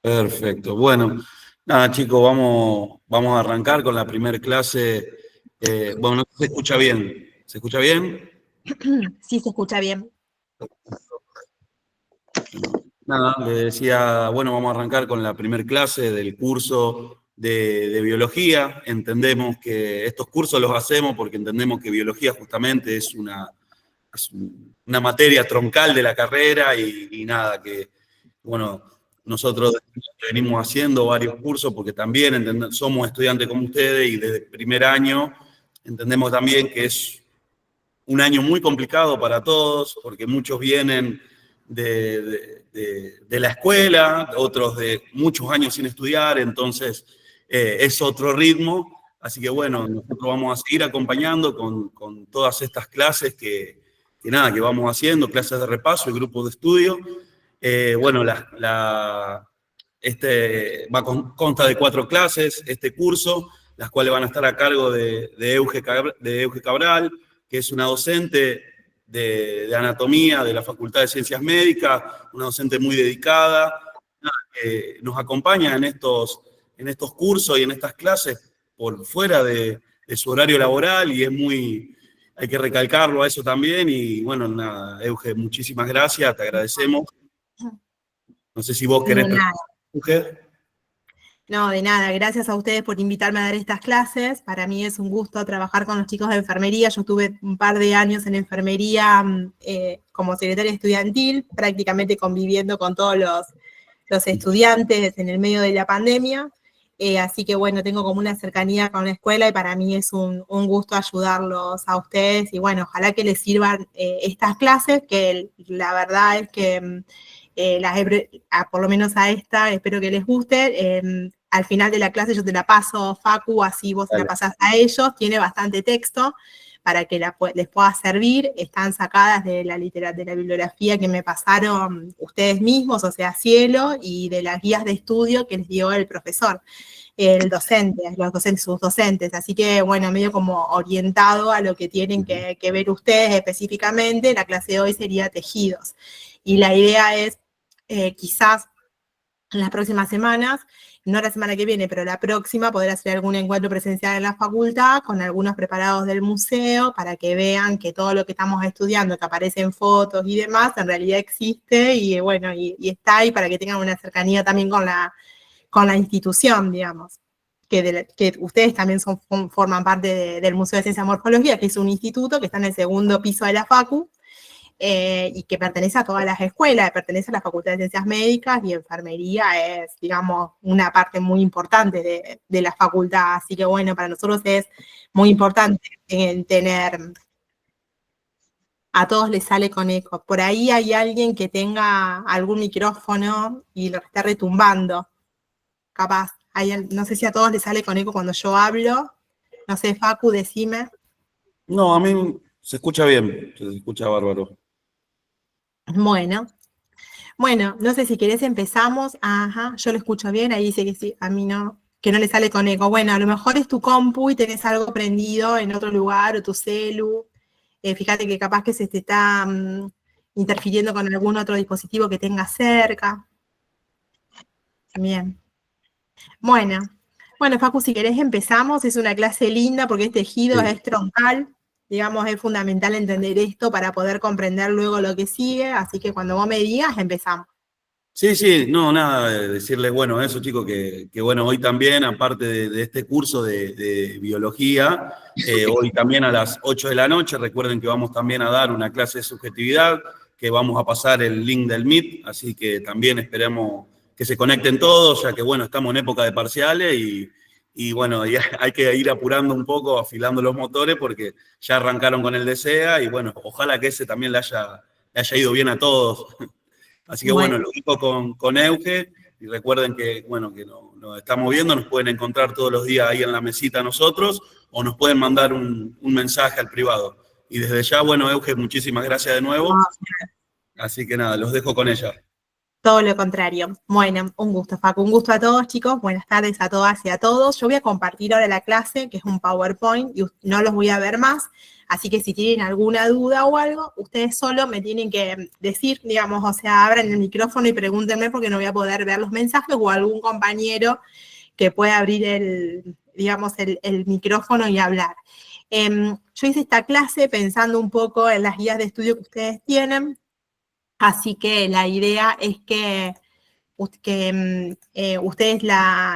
Perfecto. Bueno, nada, chicos, vamos a arrancar con la primera clase. Bueno, no se escucha bien. ¿Se escucha bien? Sí, se escucha bien. Nada, le decía, bueno, vamos a arrancar con la primera clase del curso de biología. Entendemos que estos cursos los hacemos porque entendemos que biología justamente es una materia troncal de la carrera y nada, que, bueno, nosotros venimos haciendo varios cursos porque también somos estudiantes como ustedes y desde el primer año entendemos también que es un año muy complicado para todos porque muchos vienen de la escuela, otros de muchos años sin estudiar, entonces es otro ritmo. Así que bueno, nosotros vamos a seguir acompañando con todas estas clases que nada, que vamos haciendo, clases de repaso y grupos de estudio. Bueno, consta de 4 clases, este curso, las cuales van a estar a cargo de Euge Cabral, que es una docente de anatomía de la Facultad de Ciencias Médicas, una docente muy dedicada, que nos acompaña en estos cursos y en estas clases por fuera de su horario laboral y hay que recalcarlo a eso también. Y bueno, nada, Euge, muchísimas gracias, te agradecemos. No sé si vos querés preguntar, Euge. No, de nada. Gracias a ustedes por invitarme a dar estas clases. Para mí es un gusto trabajar con los chicos de enfermería. Yo estuve un par de años en enfermería como secretaria estudiantil, prácticamente conviviendo con todos los estudiantes en el medio de la pandemia. Así que bueno, tengo como una cercanía con la escuela y para mí es un gusto ayudarlos a ustedes. Y bueno, ojalá que les sirvan estas clases, que la verdad es que por lo menos a esta, espero que les guste. Al final de la clase yo te la paso, Facu, así vos se la pasás a ellos. Tiene bastante texto para que les pueda servir. Están sacadas de la bibliografía que me pasaron ustedes mismos, o sea, Cielo, y de las guías de estudio que les dio el profesor, el docente, sus docentes. Así que, bueno, medio como orientado a lo que tienen que ver ustedes específicamente. La clase de hoy sería tejidos. Y la idea es quizás en las próximas semanas, no la semana que viene, pero la próxima, poder hacer algún encuentro presencial en la facultad con algunos preparados del museo para que vean que todo lo que estamos estudiando, que aparece en fotos y demás, en realidad existe y bueno, y está ahí para que tengan una cercanía también con la institución, digamos. Que ustedes también forman parte del Museo de Ciencia y Morfología, que es un instituto que está en el segundo piso de la Facu, y que pertenece a todas las escuelas, pertenece a la Facultad de Ciencias Médicas y enfermería es, digamos, una parte muy importante de la facultad. Así que bueno, para nosotros es muy importante tener, a todos les sale con eco. Por ahí hay alguien que tenga algún micrófono y lo está retumbando, capaz. No sé si a todos les sale con eco cuando yo hablo. No sé, Facu, decime. No, a mí se escucha bien, se escucha bárbaro. Bueno, no sé si querés empezamos. Ajá, yo lo escucho bien, ahí dice que sí, a mí no, que no le sale con eco. Bueno, a lo mejor es tu compu y tenés algo prendido en otro lugar o tu celu. Fíjate que capaz que se te está interfiriendo con algún otro dispositivo que tengas cerca. Bien. Bueno, Facu, si querés empezamos. Es una clase linda porque es tejido, Sí. es troncal. Digamos, es fundamental entender esto para poder comprender luego lo que sigue. Así que cuando vos me digas, empezamos. Sí, no, nada, decirles, bueno, eso chicos, que bueno, hoy también, aparte de este curso de biología, hoy también a las 8 de la noche, recuerden que vamos también a dar una clase de subjetividad, que vamos a pasar el link del Meet, así que también esperemos que se conecten todos, ya que bueno, estamos en época de parciales y bueno, ya hay que ir apurando un poco, afilando los motores, porque ya arrancaron con el DSEA y bueno, ojalá que ese también le haya ido bien a todos. Así que bueno, lo digo con Euge, y recuerden que, bueno, que nos estamos viendo, nos pueden encontrar todos los días ahí en la mesita nosotros, o nos pueden mandar un mensaje al privado. Y desde ya, bueno, Euge, muchísimas gracias de nuevo. Así que nada, los dejo con ella. Todo lo contrario. Bueno, un gusto, Facu. Un gusto a todos, chicos. Buenas tardes a todas y a todos. Yo voy a compartir ahora la clase, que es un PowerPoint, y no los voy a ver más. Así que si tienen alguna duda o algo, ustedes solo me tienen que decir, digamos, o sea, abran el micrófono y pregúntenme porque no voy a poder ver los mensajes, o algún compañero que pueda abrir digamos, el micrófono y hablar. Yo hice esta clase pensando un poco en las guías de estudio que ustedes tienen. Así que la idea es que ustedes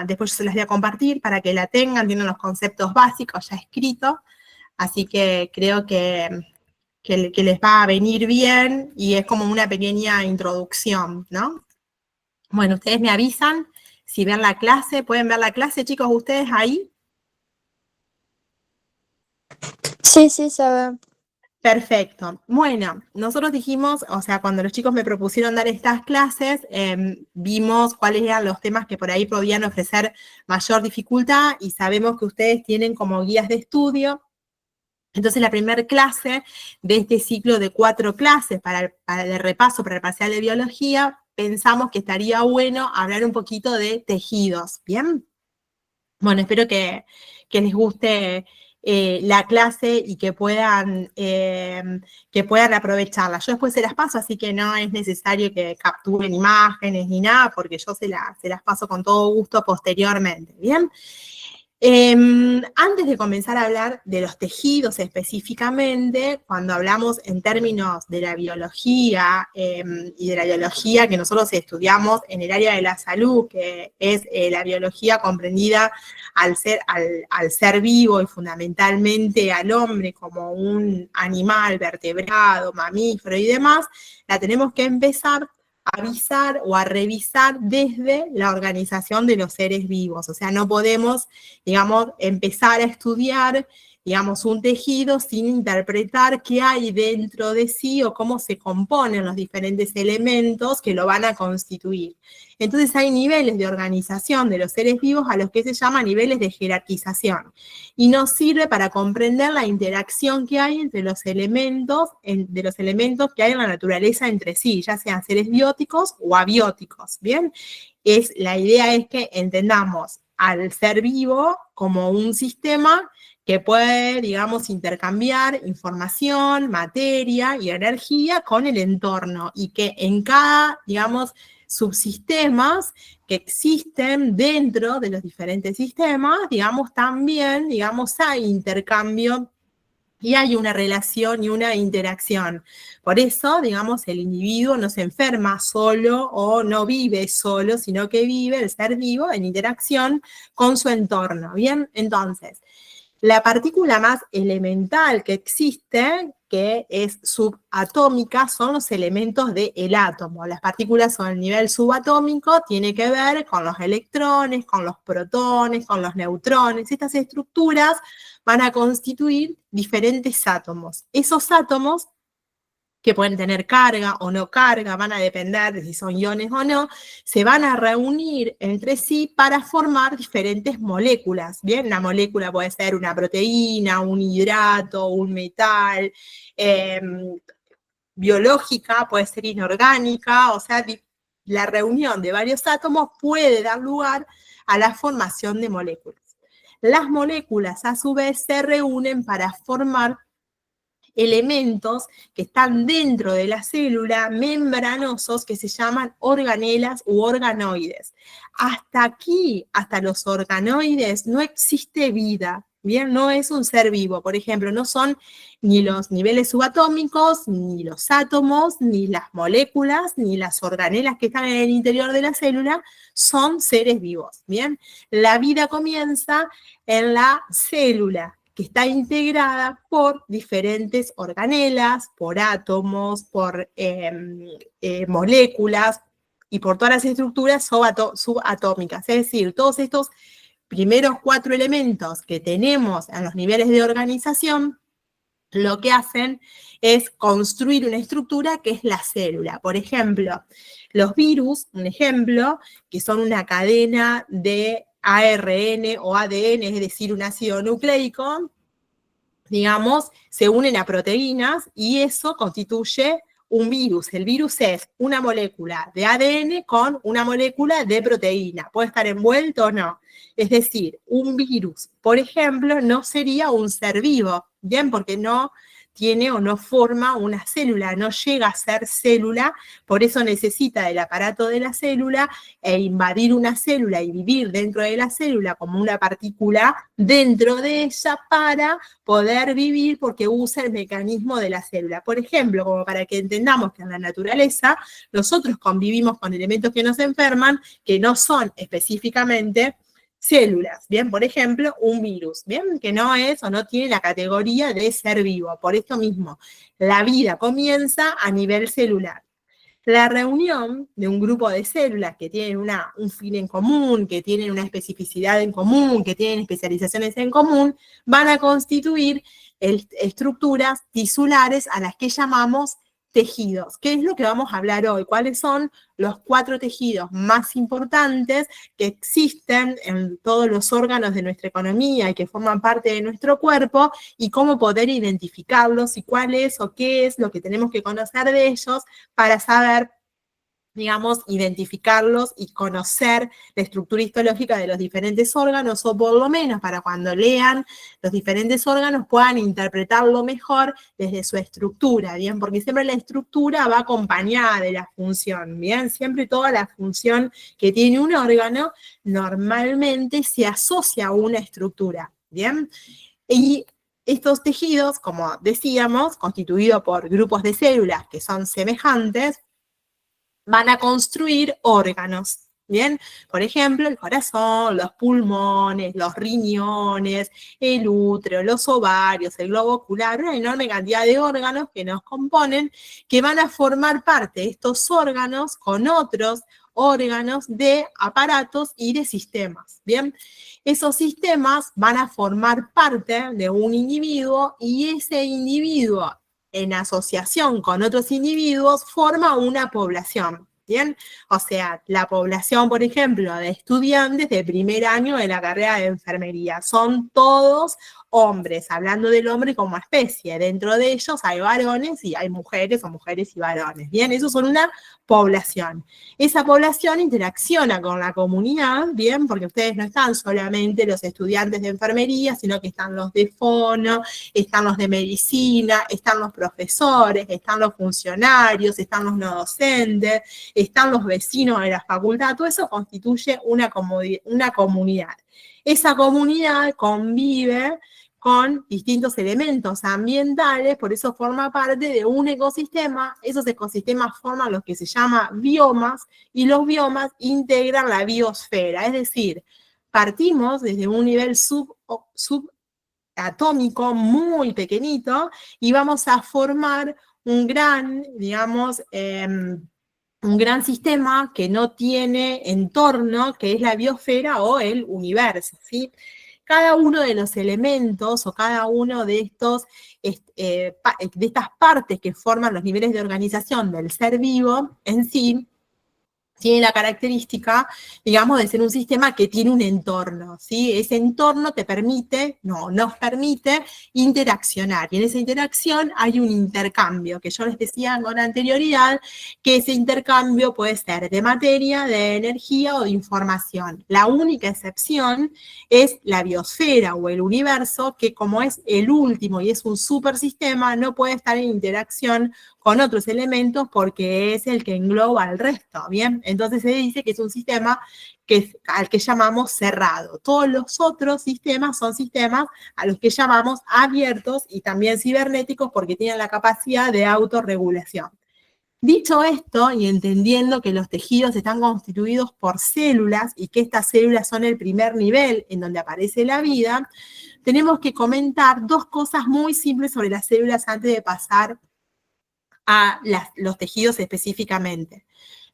después yo se las voy a compartir para que la tengan, tienen los conceptos básicos ya escritos, así que creo que les va a venir bien y es como una pequeña introducción, ¿no? Bueno, ustedes me avisan si ven la clase, ¿pueden ver la clase, chicos, ustedes ahí? Sí, sí, se ve. Perfecto. Bueno, nosotros dijimos, o sea, cuando los chicos me propusieron dar estas clases, vimos cuáles eran los temas que por ahí podían ofrecer mayor dificultad y sabemos que ustedes tienen como guías de estudio. Entonces, la primera clase de este ciclo de 4 clases para el repaso para el parcial de biología, pensamos que estaría bueno hablar un poquito de tejidos, ¿bien? Bueno, espero que les guste la clase y que puedan aprovecharla. Yo después se las paso, así que no es necesario que capturen imágenes ni nada, porque yo se las paso con todo gusto posteriormente, ¿bien? Antes de comenzar a hablar de los tejidos específicamente, cuando hablamos en términos de la biología y de la biología que nosotros estudiamos en el área de la salud, que es la biología comprendida al ser vivo y fundamentalmente al hombre como un animal vertebrado, mamífero y demás, la tenemos que empezar a avisar o a revisar desde la organización de los seres vivos. O sea, no podemos, digamos, empezar a estudiar, digamos, un tejido sin interpretar qué hay dentro de sí o cómo se componen los diferentes elementos que lo van a constituir. Entonces hay niveles de organización de los seres vivos a los que se llaman niveles de jerarquización. Y nos sirve para comprender la interacción que hay entre los elementos, que hay en la naturaleza entre sí, ya sean seres bióticos o abióticos, ¿bien? La idea es que entendamos al ser vivo como un sistema que puede, digamos, intercambiar información, materia y energía con el entorno y que en cada, digamos, subsistemas que existen dentro de los diferentes sistemas, digamos, también, digamos, hay intercambio y hay una relación y una interacción. Por eso, digamos, el individuo no se enferma solo o no vive solo, sino que vive el ser vivo en interacción con su entorno, ¿bien? Entonces, la partícula más elemental que existe, que es subatómica, son los elementos del átomo. Las partículas son el nivel subatómico, tiene que ver con los electrones, con los protones, con los neutrones. Estas estructuras van a constituir diferentes átomos. Esos átomos, que pueden tener carga o no carga, van a depender de si son iones o no, se van a reunir entre sí para formar diferentes moléculas, ¿bien? Una molécula puede ser una proteína, un hidrato, un metal, biológica, puede ser inorgánica, o sea, la reunión de varios átomos puede dar lugar a la formación de moléculas. Las moléculas, a su vez, se reúnen para formar elementos que están dentro de la célula, membranosos, que se llaman organelas u organoides. Hasta aquí, hasta los organoides, no existe vida, ¿bien? No es un ser vivo. Por ejemplo, no son ni los niveles subatómicos, ni los átomos, ni las moléculas, ni las organelas que están en el interior de la célula, son seres vivos, ¿bien? La vida comienza en la célula, que está integrada por diferentes organelas, por átomos, por moléculas y por todas las estructuras subatómicas. Es decir, todos estos primeros 4 elementos que tenemos en los niveles de organización, lo que hacen es construir una estructura que es la célula. Por ejemplo, los virus, un ejemplo, que son una cadena de ARN o ADN, es decir, un ácido nucleico, digamos, se unen a proteínas y eso constituye un virus. El virus es una molécula de ADN con una molécula de proteína. Puede estar envuelto o no. Es decir, un virus, por ejemplo, no sería un ser vivo, ¿bien? Porque no tiene o no forma una célula, no llega a ser célula, por eso necesita del aparato de la célula e invadir una célula y vivir dentro de la célula como una partícula dentro de ella para poder vivir porque usa el mecanismo de la célula. Por ejemplo, como para que entendamos que en la naturaleza nosotros convivimos con elementos que nos enferman, que no son específicamente células, bien, por ejemplo, un virus, bien, que no es o no tiene la categoría de ser vivo. Por esto mismo, la vida comienza a nivel celular. La reunión de un grupo de células que tienen un fin en común, que tienen una especificidad en común, que tienen especializaciones en común, van a constituir estructuras tisulares a las que llamamos tejidos. ¿Qué es lo que vamos a hablar hoy? ¿Cuáles son los 4 tejidos más importantes que existen en todos los órganos de nuestra economía y que forman parte de nuestro cuerpo y cómo poder identificarlos y cuál es o qué es lo que tenemos que conocer de ellos para saber, digamos, identificarlos y conocer la estructura histológica de los diferentes órganos, o por lo menos para cuando lean los diferentes órganos puedan interpretarlo mejor desde su estructura, ¿bien? Porque siempre la estructura va acompañada de la función, ¿bien? Siempre toda la función que tiene un órgano normalmente se asocia a una estructura, ¿bien? Y estos tejidos, como decíamos, constituidos por grupos de células que son semejantes, van a construir órganos, ¿bien? Por ejemplo, el corazón, los pulmones, los riñones, el útero, los ovarios, el globo ocular, una enorme cantidad de órganos que nos componen, que van a formar parte de estos órganos con otros órganos de aparatos y de sistemas, ¿bien? Esos sistemas van a formar parte de un individuo y ese individuo, en asociación con otros individuos, forma una población, ¿bien? O sea, la población, por ejemplo, de estudiantes de primer año de la carrera de enfermería, son todos hombres, hablando del hombre como especie. Dentro de ellos hay varones y hay mujeres o mujeres y varones, ¿bien? Esos son una población. Esa población interacciona con la comunidad, ¿bien? Porque ustedes no están solamente los estudiantes de enfermería, sino que están los de fono, están los de medicina, están los profesores, están los funcionarios, están los no docentes, están los vecinos de la facultad. Todo eso constituye una comunidad. Esa comunidad convive con distintos elementos ambientales, por eso forma parte de un ecosistema. Esos ecosistemas forman lo que se llama biomas, y los biomas integran la biosfera, es decir, partimos desde un nivel subatómico muy pequeñito y vamos a formar un gran, digamos, un gran sistema que no tiene entorno, que es la biosfera o el universo, ¿sí? Cada uno de los elementos o cada uno de de estas partes que forman los niveles de organización del ser vivo en sí, tiene la característica, digamos, de ser un sistema que tiene un entorno, ¿sí? Ese entorno nos permite interaccionar, y en esa interacción hay un intercambio, que yo les decía con anterioridad, que ese intercambio puede ser de materia, de energía o de información. La única excepción es la biosfera o el universo, que como es el último y es un supersistema, no puede estar en interacción con otros elementos porque es el que engloba al resto, ¿bien? Entonces se dice que es un sistema al que llamamos cerrado. Todos los otros sistemas son sistemas a los que llamamos abiertos y también cibernéticos porque tienen la capacidad de autorregulación. Dicho esto, y entendiendo que los tejidos están constituidos por células y que estas células son el primer nivel en donde aparece la vida, tenemos que comentar 2 cosas muy simples sobre las células antes de pasar a los tejidos específicamente.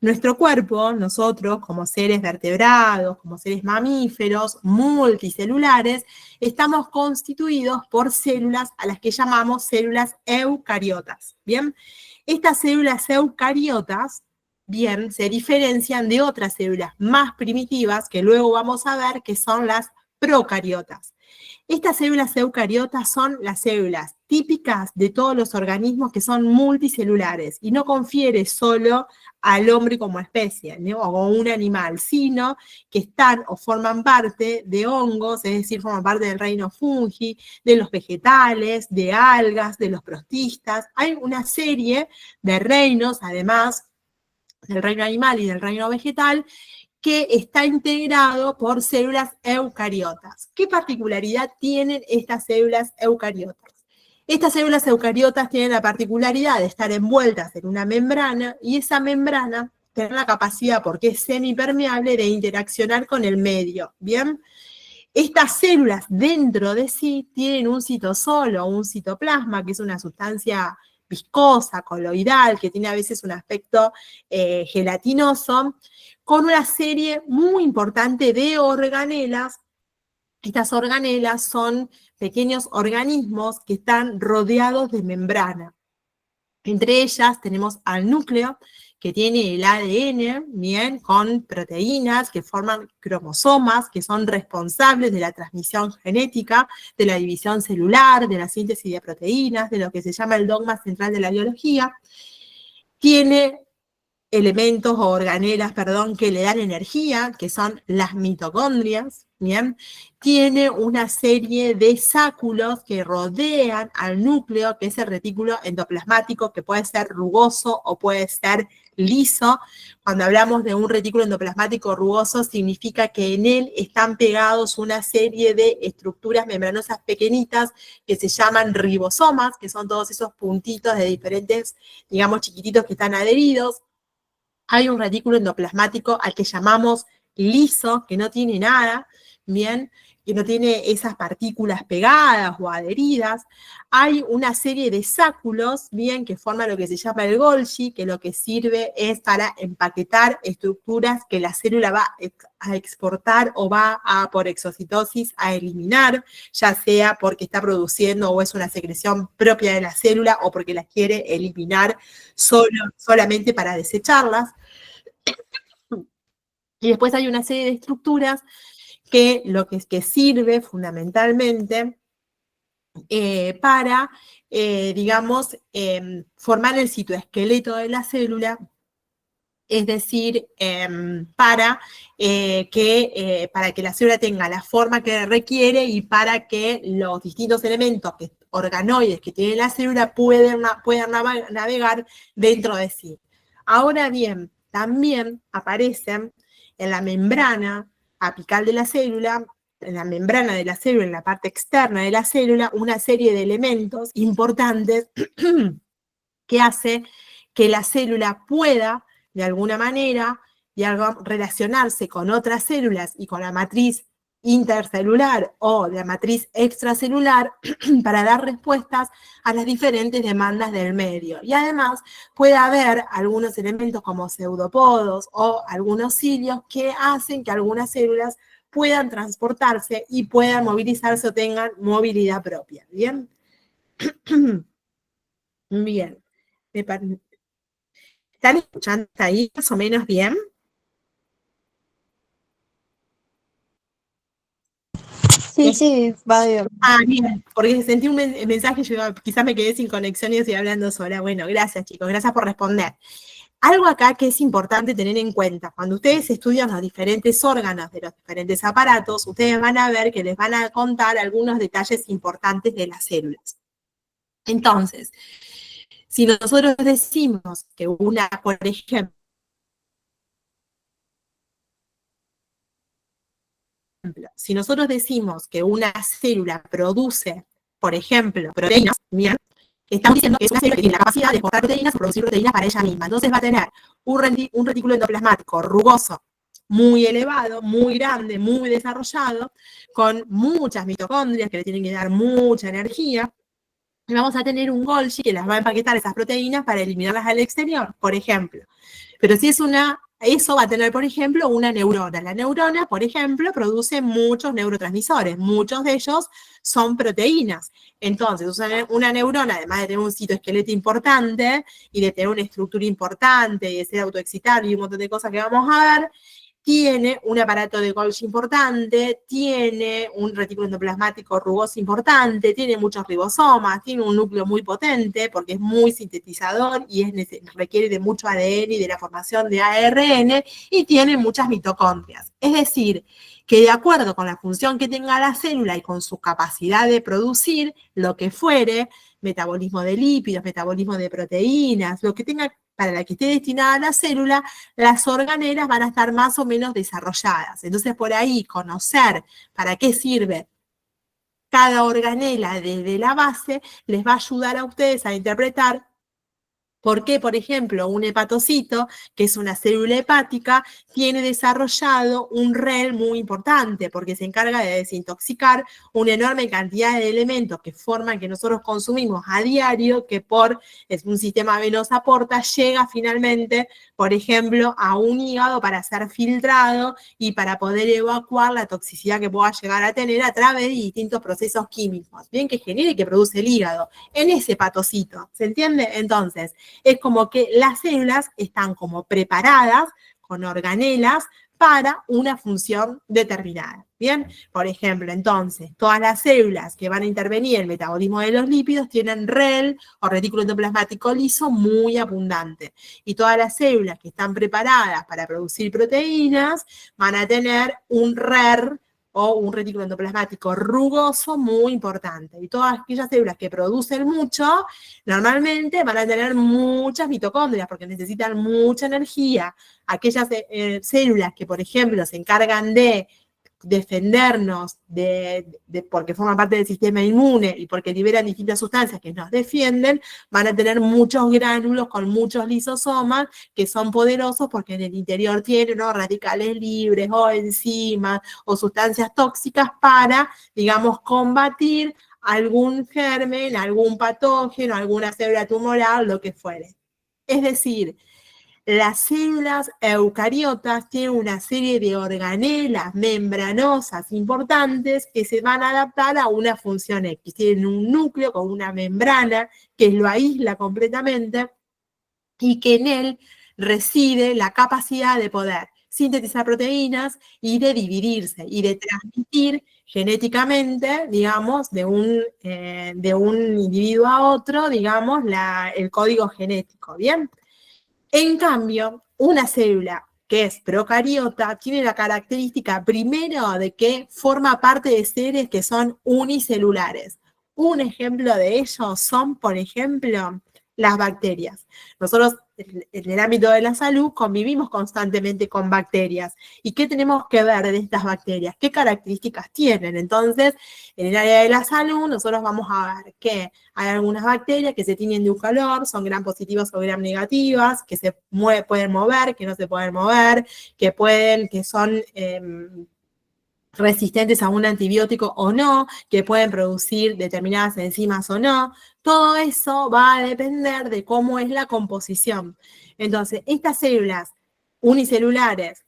Nuestro cuerpo, nosotros como seres vertebrados, como seres mamíferos, multicelulares, estamos constituidos por células a las que llamamos células eucariotas, ¿bien? Estas células eucariotas, bien, se diferencian de otras células más primitivas que luego vamos a ver que son las procariotas. Estas células eucariotas son las células típicas de todos los organismos que son multicelulares y no confiere solo al hombre como especie, ¿no? O un animal, sino que están o forman parte de hongos, es decir, forman parte del reino fungi, de los vegetales, de algas, de los protistas. Hay una serie de reinos, además del reino animal y del reino vegetal, que está integrado por células eucariotas. ¿Qué particularidad tienen estas células eucariotas? Estas células eucariotas tienen la particularidad de estar envueltas en una membrana y esa membrana tiene la capacidad, porque es semipermeable, de interaccionar con el medio, ¿bien? Estas células dentro de sí tienen un citosol o un citoplasma, que es una sustancia viscosa, coloidal, que tiene a veces un aspecto gelatinoso, con una serie muy importante de organelas. Estas organelas son pequeños organismos que están rodeados de membrana. Entre ellas tenemos al núcleo, que tiene el ADN, bien, con proteínas que forman cromosomas, que son responsables de la transmisión genética, de la división celular, de la síntesis de proteínas, de lo que se llama el dogma central de la biología. Tiene elementos o organelas, perdón, que le dan energía, que son las mitocondrias, ¿bien? Tiene una serie de sáculos que rodean al núcleo, que es el retículo endoplasmático, que puede ser rugoso o puede ser liso. Cuando hablamos de un retículo endoplasmático rugoso, significa que en él están pegados una serie de estructuras membranosas pequeñitas que se llaman ribosomas, que son todos esos puntitos de diferentes, digamos, chiquititos que están adheridos. Hay un retículo endoplasmático al que llamamos liso, que no tiene nada, bien, que no tiene esas partículas pegadas o adheridas. Hay una serie de sáculos, bien, que forman lo que se llama el Golgi, que lo que sirve es para empaquetar estructuras que la célula va a exportar o va a, por exocitosis, a eliminar, ya sea porque está produciendo o es una secreción propia de la célula o porque las quiere eliminar solamente para desecharlas. Y después hay una serie de estructuras que lo que sirve fundamentalmente para, digamos, formar el citoesqueleto de la célula, es decir, para que la célula tenga la forma que requiere y para que los distintos elementos, organoides que tiene la célula puedan navegar dentro de sí. Ahora bien, también aparecen en la membrana apical de la célula, en la membrana de la célula, en la parte externa de la célula, una serie de elementos importantes que hace que la célula pueda, de alguna manera, relacionarse con otras células y con la matriz intercelular o de la matriz extracelular para dar respuestas a las diferentes demandas del medio. Y además puede haber algunos elementos como pseudopodos o algunos cilios que hacen que algunas células puedan transportarse y puedan movilizarse o tengan movilidad propia. ¿Bien? Bien. ¿Están escuchando ahí más o menos bien? Sí, va bien. Ah, bien, porque sentí un mensaje, yo quizás me quedé sin conexión y estoy hablando sola. Bueno, gracias chicos, gracias por responder. Algo acá que es importante tener en cuenta, cuando ustedes estudian los diferentes órganos de los diferentes aparatos, ustedes van a ver que les van a contar algunos detalles importantes de las células. Entonces, si nosotros decimos que una, por ejemplo, si nosotros decimos que una célula produce, por ejemplo, proteínas, bien, estamos diciendo que es una célula que tiene la capacidad de exportar proteínas o producir proteínas para ella misma. Entonces va a tener un retículo endoplasmático rugoso, muy elevado, muy grande, muy desarrollado, con muchas mitocondrias que le tienen que dar mucha energía. Y vamos a tener un Golgi que las va a empaquetar esas proteínas para eliminarlas al exterior, por ejemplo. Pero si es eso va a tener, por ejemplo, una neurona. La neurona, por ejemplo, produce muchos neurotransmisores. Muchos de ellos son proteínas. Entonces, una neurona, además de tener un citoesqueleto importante y de tener una estructura importante y de ser autoexcitable y un montón de cosas que vamos a ver, tiene un aparato de Golgi importante, tiene un retículo endoplasmático rugoso importante, tiene muchos ribosomas, tiene un núcleo muy potente porque es muy sintetizador y requiere de mucho ADN y de la formación de ARN, y tiene muchas mitocondrias. Es decir, que de acuerdo con la función que tenga la célula y con su capacidad de producir lo que fuere, metabolismo de lípidos, metabolismo de proteínas, lo que tenga para la que esté destinada la célula, las organelas van a estar más o menos desarrolladas. Entonces, por ahí, conocer para qué sirve cada organela desde la base les va a ayudar a ustedes a interpretar por qué, por ejemplo, un hepatocito, que es una célula hepática, tiene desarrollado un REL muy importante, porque se encarga de desintoxicar una enorme cantidad de elementos que forman que nosotros consumimos a diario, que por un sistema venoso aporta, llega finalmente, por ejemplo, a un hígado para ser filtrado y para poder evacuar la toxicidad que pueda llegar a tener a través de distintos procesos químicos, bien que genera y que produce el hígado, en ese hepatocito, ¿se entiende? Entonces, es como que las células están como preparadas con organelas para una función determinada, ¿bien? Por ejemplo, entonces, todas las células que van a intervenir en el metabolismo de los lípidos tienen REL o retículo endoplasmático liso muy abundante. Y todas las células que están preparadas para producir proteínas van a tener un RER o un retículo endoplasmático rugoso muy importante. Y todas aquellas células que producen mucho, normalmente van a tener muchas mitocondrias porque necesitan mucha energía. Aquellas células que, por ejemplo, se encargan de defendernos porque forman parte del sistema inmune y porque liberan distintas sustancias que nos defienden, van a tener muchos gránulos con muchos lisosomas que son poderosos porque en el interior tienen, ¿no?, radicales libres o enzimas o sustancias tóxicas para, digamos, combatir algún germen, algún patógeno, alguna célula tumoral, lo que fuere. Es decir, las células eucariotas tienen una serie de organelas membranosas importantes que se van a adaptar a una función X. Tienen un núcleo con una membrana que lo aísla completamente y que en él reside la capacidad de poder sintetizar proteínas y de dividirse y de transmitir genéticamente, digamos, de un individuo a otro, digamos, el código genético, ¿bien? En cambio, una célula que es procariota tiene la característica primero de que forma parte de seres que son unicelulares. Un ejemplo de ello son, por ejemplo, las bacterias. Nosotros en el ámbito de la salud convivimos constantemente con bacterias. ¿Y qué tenemos que ver de estas bacterias? ¿Qué características tienen? Entonces, en el área de la salud, nosotros vamos a ver que hay algunas bacterias que se tiñen de un color, son gram positivas o gram negativas, que se pueden mover, que no se pueden mover, que son resistentes a un antibiótico o no, que pueden producir determinadas enzimas o no. Todo eso va a depender de cómo es la composición. Entonces, estas células unicelulares,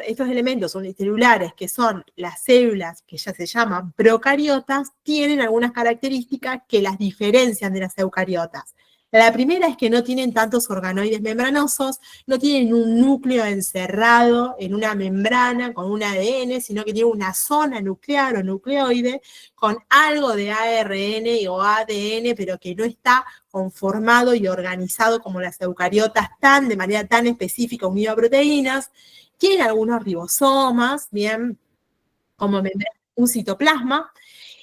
estos elementos unicelulares, que son las células que ya se llaman procariotas, tienen algunas características que las diferencian de las eucariotas. La primera es que no tienen tantos organoides membranosos, no tienen un núcleo encerrado en una membrana con un ADN, sino que tienen una zona nuclear o nucleoide con algo de ARN o ADN, pero que no está conformado y organizado como las eucariotas de manera tan específica unido a proteínas. Tienen algunos ribosomas, bien, como un citoplasma,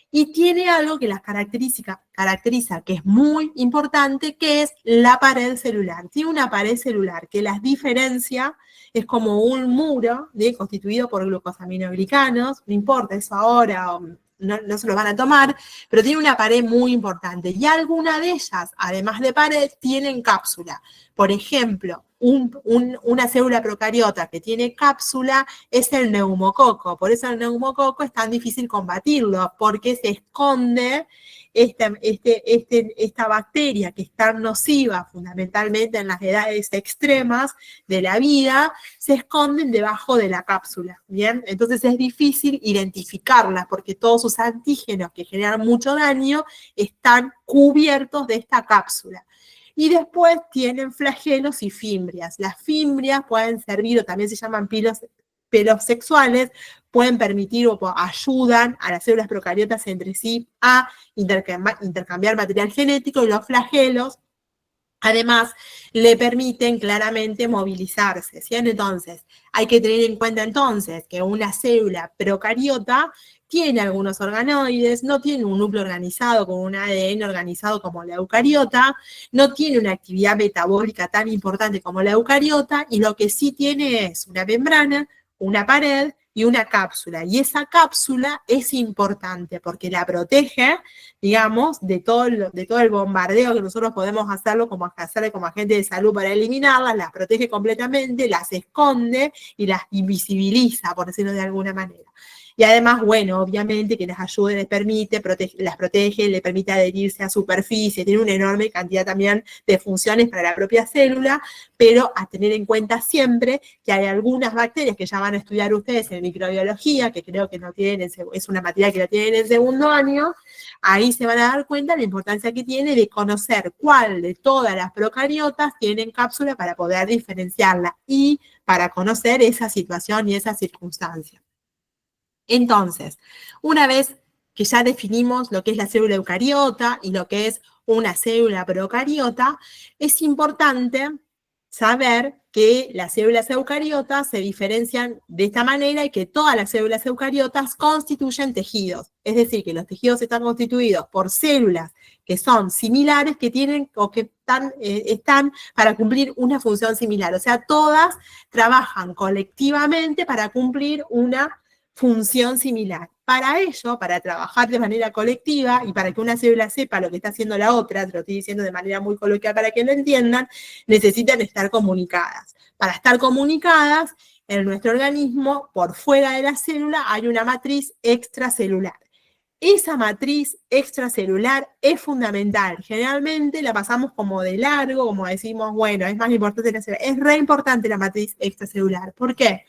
y tiene algo que las caracteriza, que es muy importante, que es la pared celular. Tiene una pared celular que las diferencia, es como un muro constituido por glucosaminoglicanos, no importa eso ahora, no se lo van a tomar, pero tiene una pared muy importante. Y alguna de ellas, además de pared, tienen cápsula. Por ejemplo, una célula procariota que tiene cápsula es el neumococo. Por eso el neumococo es tan difícil combatirlo, porque se esconde esta bacteria que es tan nociva fundamentalmente en las edades extremas de la vida, se esconden debajo de la cápsula, ¿bien? Entonces es difícil identificarlas porque todos sus antígenos que generan mucho daño están cubiertos de esta cápsula. Y después tienen flagelos y fimbrias. Las fimbrias pueden servir, o también se llaman pelos sexuales, pueden permitir o ayudan a las células procariotas entre sí a intercambiar material genético, y los flagelos además le permiten claramente movilizarse, ¿sí? Entonces, hay que tener en cuenta entonces que una célula procariota tiene algunos organoides, no tiene un núcleo organizado con un ADN organizado como la eucariota, no tiene una actividad metabólica tan importante como la eucariota, y lo que sí tiene es una membrana, una pared y una cápsula. Y esa cápsula es importante porque la protege, digamos, de todo el bombardeo que nosotros podemos hacerle como agente de salud para eliminarlas, las protege completamente, las esconde y las invisibiliza, por decirlo de alguna manera. Y además, bueno, obviamente que les ayude, las protege, le permite adherirse a superficie, tiene una enorme cantidad también de funciones para la propia célula, pero a tener en cuenta siempre que hay algunas bacterias que ya van a estudiar ustedes en microbiología, que creo que no tienen, es una materia que la tienen en segundo año. Ahí se van a dar cuenta de la importancia que tiene de conocer cuál de todas las procariotas tienen cápsula para poder diferenciarla y para conocer esa situación y esa circunstancia. Entonces, una vez que ya definimos lo que es la célula eucariota y lo que es una célula procariota, es importante saber que las células eucariotas se diferencian de esta manera y que todas las células eucariotas constituyen tejidos. Es decir, que los tejidos están constituidos por células que son similares, que tienen o que están para cumplir una función similar. O sea, todas trabajan colectivamente para cumplir una función similar. Para ello, para trabajar de manera colectiva y para que una célula sepa lo que está haciendo la otra, te lo estoy diciendo de manera muy coloquial para que lo entiendan, necesitan estar comunicadas. Para estar comunicadas, en nuestro organismo, por fuera de la célula, hay una matriz extracelular. Esa matriz extracelular es fundamental. Generalmente la pasamos como de largo, como decimos, bueno, es más importante la célula. Es re importante la matriz extracelular. ¿Por qué?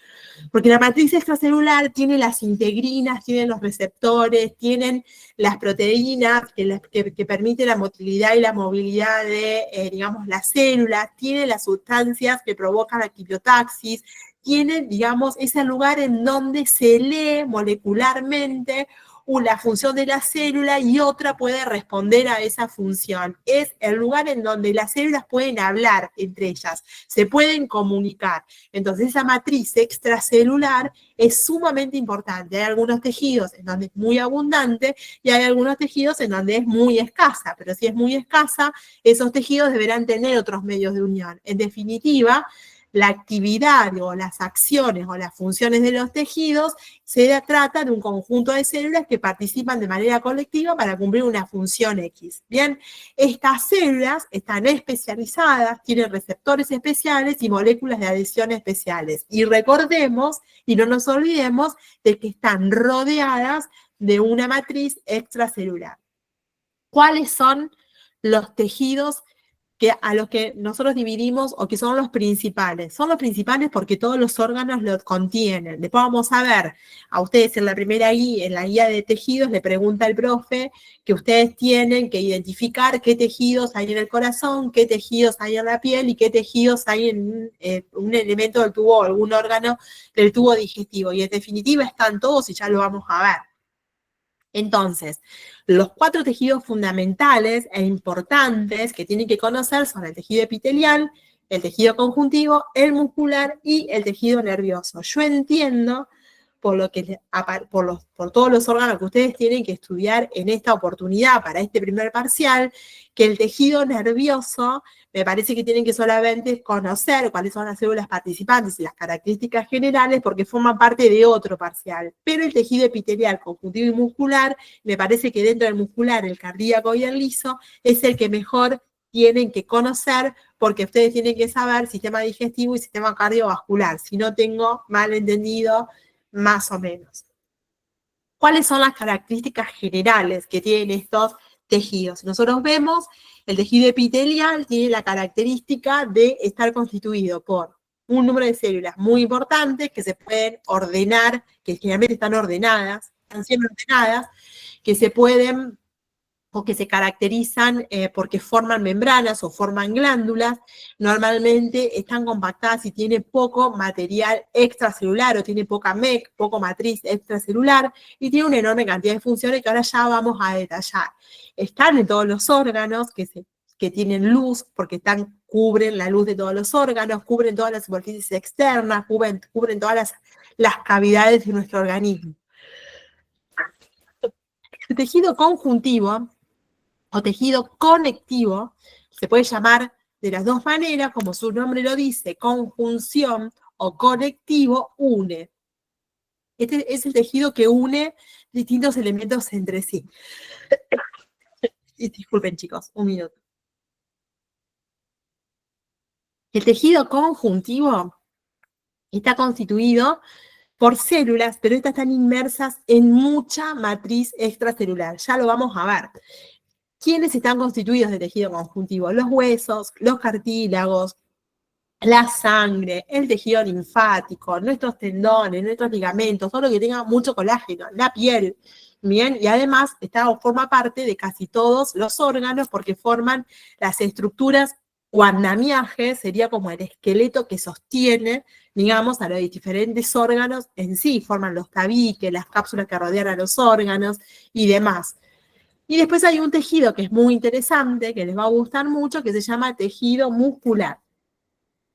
Porque la matriz extracelular tiene las integrinas, tiene los receptores, tienen las proteínas que permiten la motilidad y la movilidad de, digamos, las células, tiene las sustancias que provocan la quimiotaxis, tiene, digamos, ese lugar en donde se lee molecularmente una función de la célula y otra puede responder a esa función. Es el lugar en donde las células pueden hablar entre ellas, se pueden comunicar. Entonces esa matriz extracelular es sumamente importante. Hay algunos tejidos en donde es muy abundante y hay algunos tejidos en donde es muy escasa, pero si es muy escasa, esos tejidos deberán tener otros medios de unión. En definitiva, la actividad o las acciones o las funciones de los tejidos se trata de un conjunto de células que participan de manera colectiva para cumplir una función X. Bien, estas células están especializadas, tienen receptores especiales y moléculas de adhesión especiales. Y recordemos, y no nos olvidemos, de que están rodeadas de una matriz extracelular. ¿Cuáles son los tejidos a los que nosotros dividimos o que son los principales? Son los principales porque todos los órganos los contienen. Después vamos a ver, a ustedes en la primera guía, en la guía de tejidos, le pregunta el profe que ustedes tienen que identificar qué tejidos hay en el corazón, qué tejidos hay en la piel y qué tejidos hay en un elemento del tubo o algún órgano del tubo digestivo. Y en definitiva están todos y ya lo vamos a ver. Entonces, los 4 tejidos fundamentales e importantes que tienen que conocer son el tejido epitelial, el tejido conjuntivo, el muscular y el tejido nervioso. Yo entiendo, por todos los órganos que ustedes tienen que estudiar en esta oportunidad para este primer parcial, que el tejido nervioso me parece que tienen que solamente conocer cuáles son las células participantes y las características generales porque forman parte de otro parcial. Pero el tejido epitelial, conjuntivo y muscular, me parece que dentro del muscular, el cardíaco y el liso, es el que mejor tienen que conocer porque ustedes tienen que saber sistema digestivo y sistema cardiovascular. Si no tengo mal entendido, más o menos. ¿Cuáles son las características generales que tienen estos tejidos? Nosotros vemos el tejido epitelial tiene la característica de estar constituido por un número de células muy importantes que se pueden ordenar, que generalmente están ordenadas, están siempre ordenadas, que se pueden o que se caracterizan porque forman membranas o forman glándulas, normalmente están compactadas y tienen poco material extracelular o tiene poca MEC, poco matriz extracelular y tiene una enorme cantidad de funciones que ahora ya vamos a detallar. Están en todos los órganos que tienen luz porque cubren la luz de todos los órganos, cubren todas las superficies externas, cubren todas las cavidades de nuestro organismo. El tejido conjuntivo o tejido conectivo, se puede llamar de las dos maneras, como su nombre lo dice, conjunción o conectivo, une. Este es el tejido que une distintos elementos entre sí. Disculpen, chicos, un minuto. El tejido conjuntivo está constituido por células, pero estas están inmersas en mucha matriz extracelular. Ya lo vamos a ver. ¿Quiénes están constituidos de tejido conjuntivo? Los huesos, los cartílagos, la sangre, el tejido linfático, nuestros tendones, nuestros ligamentos, todo lo que tenga mucho colágeno, la piel, ¿bien? Y además forma parte de casi todos los órganos porque forman las estructuras o andamiaje, sería como el esqueleto que sostiene, digamos, a los diferentes órganos en sí, forman los tabiques, las cápsulas que rodean a los órganos y demás. Y después hay un tejido que es muy interesante, que les va a gustar mucho, que se llama tejido muscular.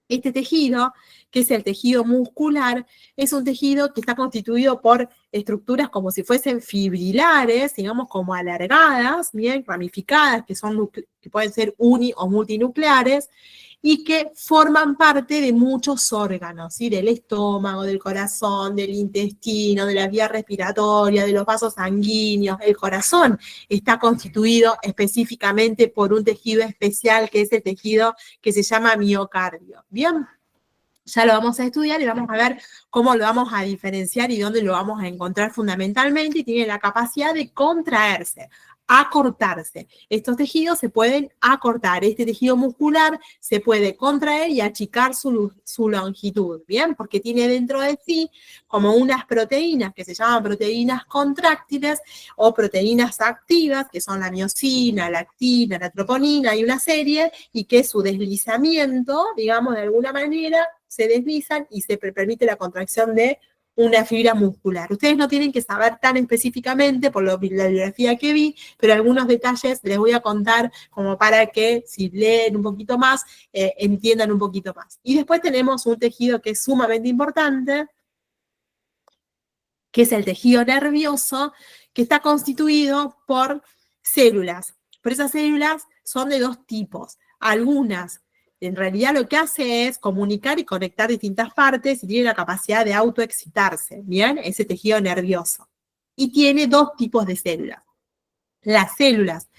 Este tejido, que es el tejido muscular, es un tejido que está constituido por estructuras como si fuesen fibrilares, digamos como alargadas, bien ramificadas, que pueden ser uni o multinucleares, y que forman parte de muchos órganos, ¿sí? Del estómago, del corazón, del intestino, de las vías respiratorias, de los vasos sanguíneos. El corazón está constituido específicamente por un tejido especial, que es el tejido que se llama miocardio. Bien, ya lo vamos a estudiar y vamos a ver cómo lo vamos a diferenciar y dónde lo vamos a encontrar fundamentalmente, y tiene la capacidad de contraerse, acortarse. Estos tejidos se pueden acortar. Este tejido muscular se puede contraer y achicar su longitud, ¿bien? Porque tiene dentro de sí como unas proteínas que se llaman proteínas contráctiles o proteínas activas, que son la miosina, la actina, la troponina y una serie, y que su deslizamiento, digamos, de alguna manera, se deslizan y se permite la contracción de una fibra muscular. Ustedes no tienen que saber tan específicamente por la bibliografía que vi, pero algunos detalles les voy a contar como para que si leen un poquito más, entiendan un poquito más. Y después tenemos un tejido que es sumamente importante, que es el tejido nervioso, que está constituido por células. Pero esas células son de dos tipos. Algunas en realidad lo que hace es comunicar y conectar distintas partes y tiene la capacidad de autoexcitarse, ¿bien? Ese tejido nervioso. Y tiene dos tipos de células. Las células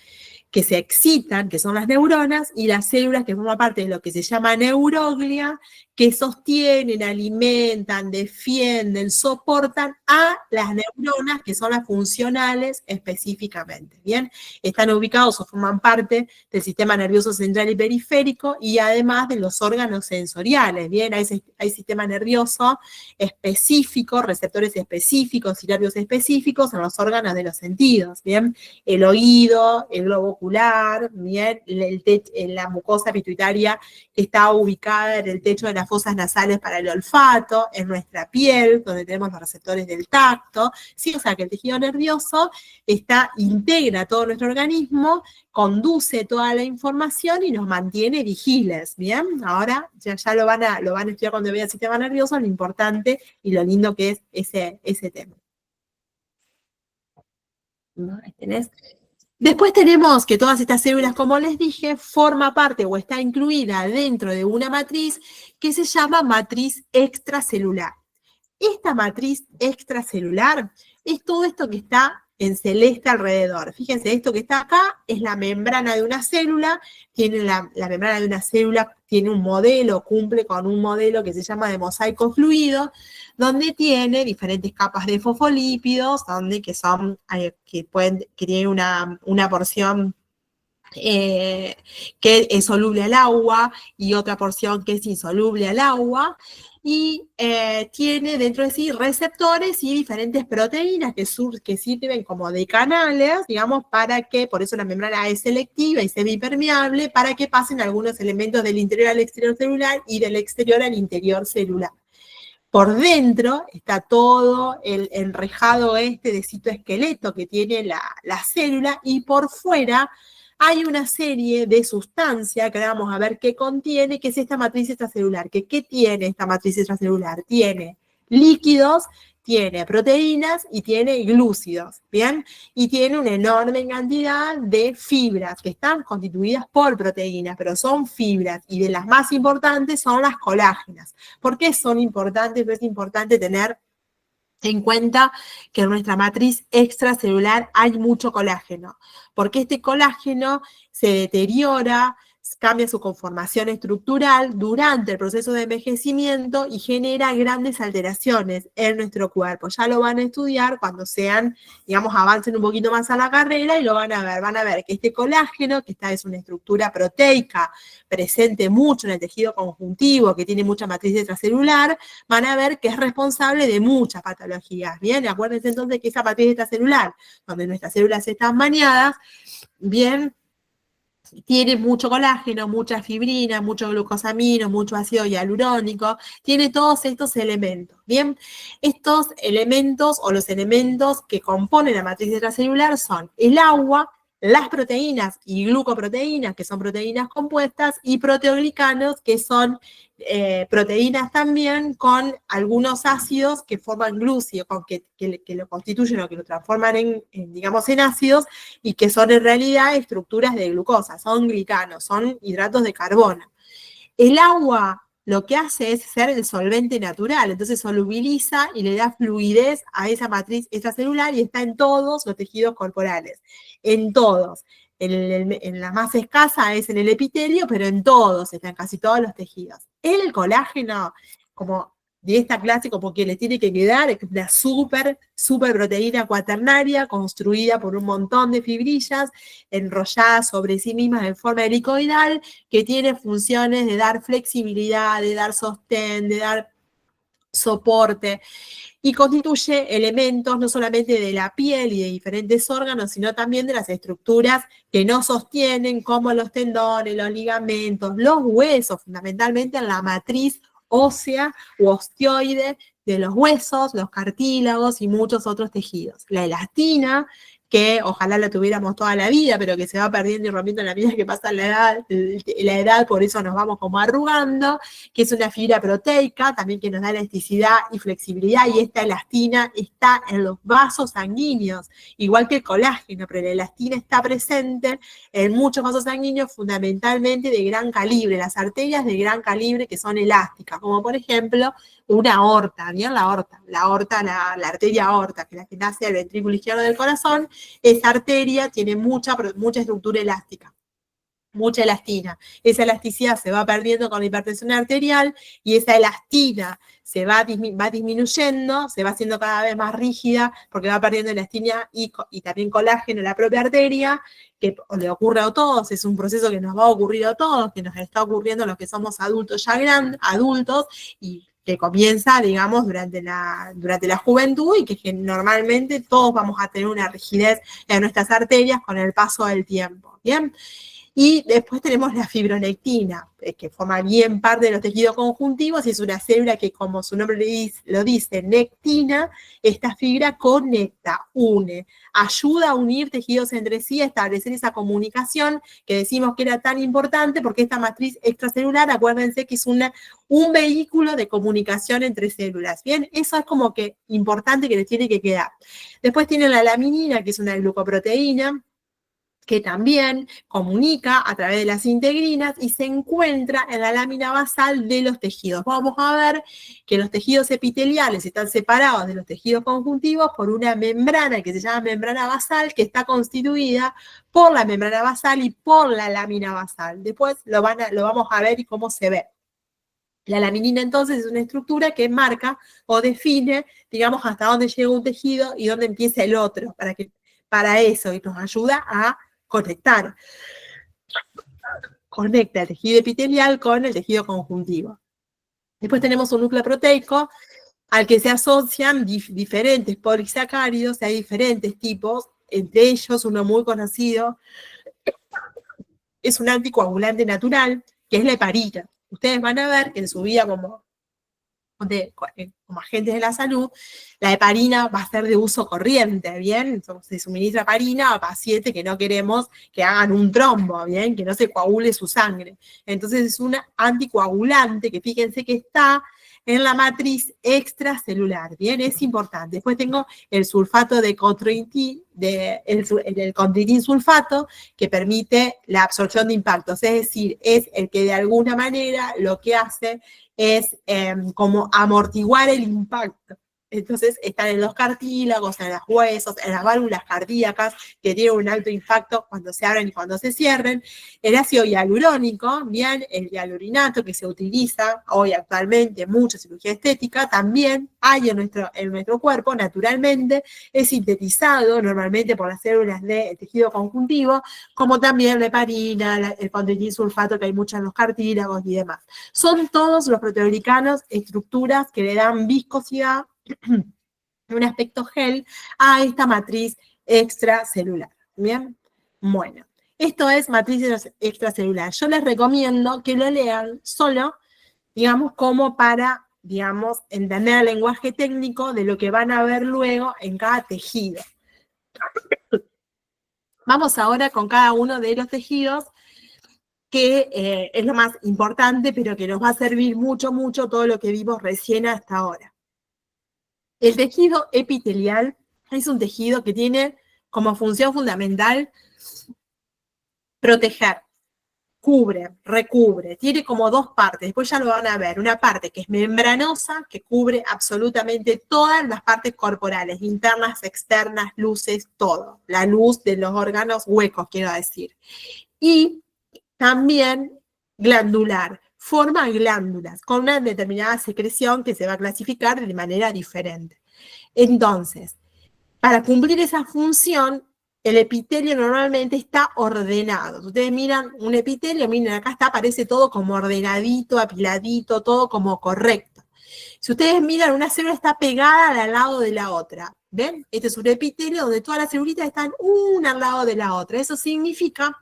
que se excitan, que son las neuronas, y las células que forman parte de lo que se llama neuroglia, que sostienen, alimentan, defienden, soportan a las neuronas, que son las funcionales específicamente, ¿bien? Están ubicados o forman parte del sistema nervioso central y periférico, y además de los órganos sensoriales, ¿bien? Hay sistema nervioso específico, receptores específicos y nervios específicos en los órganos de los sentidos, ¿bien? El oído, el globo ocular, bien, la mucosa pituitaria que está ubicada en el techo de las fosas nasales para el olfato, en nuestra piel, donde tenemos los receptores del tacto, ¿sí? O sea que el tejido nervioso integra todo nuestro organismo, conduce toda la información y nos mantiene vigiles, ¿bien? Ahora ya lo van a estudiar cuando vean el sistema nervioso, lo importante y lo lindo que es ese tema. ¿No? Ahí tenés. Después tenemos que todas estas células, como les dije, forma parte o está incluida dentro de una matriz que se llama matriz extracelular. Esta matriz extracelular es todo esto que está en celeste alrededor. Fíjense, esto que está acá es la membrana de una célula, la membrana de una célula tiene un modelo, cumple con un modelo que se llama de mosaico fluido, donde tiene diferentes capas de fosfolípidos, que tienen una porción que es soluble al agua y otra porción que es insoluble al agua, y tiene dentro de sí receptores y diferentes proteínas que sirven como de canales, digamos, para que, por eso la membrana es selectiva y semipermeable, para que pasen algunos elementos del interior al exterior celular y del exterior al interior celular. Por dentro está todo el enrejado de citoesqueleto que tiene la célula, y por fuera hay una serie de sustancias que vamos a ver qué contiene, que es esta matriz extracelular. ¿Qué tiene esta matriz extracelular? Tiene líquidos, tiene proteínas y tiene glúcidos, ¿bien? Y tiene una enorme cantidad de fibras que están constituidas por proteínas, pero son fibras, y de las más importantes son las colágenas. ¿Por qué son importantes? Es importante tener en cuenta que en nuestra matriz extracelular hay mucho colágeno, porque este colágeno se deteriora, cambia su conformación estructural durante el proceso de envejecimiento y genera grandes alteraciones en nuestro cuerpo. Ya lo van a estudiar cuando sean, digamos, avancen un poquito más a la carrera, y lo van a ver que este colágeno, que es una estructura proteica presente mucho en el tejido conjuntivo, que tiene mucha matriz extracelular, van a ver que es responsable de muchas patologías. Bien, acuérdense entonces que esa matriz extracelular, donde nuestras células están bañadas, bien, tiene mucho colágeno, mucha fibrina, mucho glucosamino, mucho ácido hialurónico, tiene todos estos elementos. Bien, estos elementos o los elementos que componen la matriz extracelular son el agua, las proteínas y glucoproteínas, que son proteínas compuestas, y proteoglicanos, que son proteínas también con algunos ácidos que forman glúcido, que lo constituyen o que lo transforman digamos, en ácidos, y que son en realidad estructuras de glucosa, son glicanos, son hidratos de carbono. El agua lo que hace es ser el solvente natural, entonces solubiliza y le da fluidez a esa matriz extracelular, y está en todos los tejidos corporales, en todos. En la más escasa es en el epitelio, pero en todos, está en casi todos los tejidos. El colágeno, como de esta clase, como que le tiene que quedar, es una super proteína cuaternaria construida por un montón de fibrillas enrolladas sobre sí mismas en forma helicoidal, que tiene funciones de dar flexibilidad, de dar sostén, de dar soporte, y constituye elementos no solamente de la piel y de diferentes órganos, sino también de las estructuras que nos sostienen, como los tendones, los ligamentos, los huesos, fundamentalmente en la matriz ósea u osteoide de los huesos, los cartílagos y muchos otros tejidos. La elastina, que ojalá la tuviéramos toda la vida, pero que se va perdiendo y rompiendo en la medida que pasa la edad, por eso nos vamos como arrugando, que es una fibra proteica, también que nos da elasticidad y flexibilidad, y esta elastina está en los vasos sanguíneos, igual que el colágeno, pero la elastina está presente en muchos vasos sanguíneos, fundamentalmente de gran calibre, las arterias de gran calibre que son elásticas, como por ejemplo una aorta, ¿bien? La arteria aorta, que es la que nace al ventrículo izquierdo del corazón. Esa arteria tiene mucha estructura elástica, mucha elastina. Esa elasticidad se va perdiendo con la hipertensión arterial, y esa elastina se va disminuyendo, se va haciendo cada vez más rígida, porque va perdiendo elastina y también colágeno en la propia arteria, que le ocurre a todos, es un proceso que nos va a ocurrir a todos, que nos está ocurriendo a los que somos adultos ya adultos, y que comienza, digamos, durante la juventud, y que normalmente todos vamos a tener una rigidez en nuestras arterias con el paso del tiempo, ¿bien? Y después tenemos la fibronectina, que forma bien parte de los tejidos conjuntivos, y es una célula que, como su nombre lo dice, nectina. Esta fibra conecta, une, ayuda a unir tejidos entre sí, a establecer esa comunicación que decimos que era tan importante, porque esta matriz extracelular, acuérdense que es un vehículo de comunicación entre células. Bien, eso es como que importante, que les tiene que quedar. Después tienen la laminina, que es una glucoproteína, que también comunica a través de las integrinas y se encuentra en la lámina basal de los tejidos. Vamos a ver que los tejidos epiteliales están separados de los tejidos conjuntivos por una membrana que se llama membrana basal, que está constituida por la membrana basal y por la lámina basal. Después lo vamos a ver y cómo se ve. La laminina, entonces, es una estructura que marca o define, digamos, hasta dónde llega un tejido y dónde empieza el otro, para eso, y nos ayuda a conectar. Conecta el tejido epitelial con el tejido conjuntivo. Después tenemos un núcleo proteico al que se asocian diferentes polisacáridos, hay diferentes tipos, entre ellos uno muy conocido es un anticoagulante natural, que es la heparina. Ustedes van a ver que en su vida como agentes de la salud, la heparina va a ser de uso corriente, ¿bien? Se suministra heparina a pacientes que no queremos que hagan un trombo, ¿bien? Que no se coagule su sangre. Entonces es un anticoagulante que fíjense que está en la matriz extracelular, ¿bien? Es importante. Después tengo el sulfato de cotritin, el condritin sulfato, que permite la absorción de impactos, es decir, es el que de alguna manera lo que hace es como amortiguar el impacto. Entonces están en los cartílagos, en los huesos, en las válvulas cardíacas, que tienen un alto impacto cuando se abren y cuando se cierren. El ácido hialurónico, bien, el hialurinato que se utiliza hoy actualmente en mucha cirugía estética, también hay en nuestro cuerpo, naturalmente, es sintetizado normalmente por las células de tejido conjuntivo, como también la heparina, el condritin sulfato, que hay muchas en los cartílagos y demás. Son todos los proteoglicanos estructuras que le dan viscosidad, un aspecto gel a esta matriz extracelular. ¿Bien? Bueno, esto es matriz extracelular. Yo les recomiendo que lo lean solo, digamos, como para, digamos, entender el lenguaje técnico de lo que van a ver luego en cada tejido. Vamos ahora con cada uno de los tejidos, que es lo más importante, pero que nos va a servir mucho, mucho todo lo que vimos recién hasta ahora. El tejido epitelial es un tejido que tiene como función fundamental proteger, cubre, recubre, tiene como dos partes, después ya lo van a ver, una parte que es membranosa, que cubre absolutamente todas las partes corporales, internas, externas, luces, todo, la luz de los órganos huecos, quiero decir, y también glandular, forma glándulas con una determinada secreción que se va a clasificar de manera diferente. Entonces, para cumplir esa función, el epitelio normalmente está ordenado. Ustedes miran un epitelio, miren acá está, aparece todo como ordenadito, apiladito, todo como correcto. Si ustedes miran, una célula está pegada al lado de la otra. ¿Ven? Este es un epitelio donde todas las celulitas están una al lado de la otra. Eso significa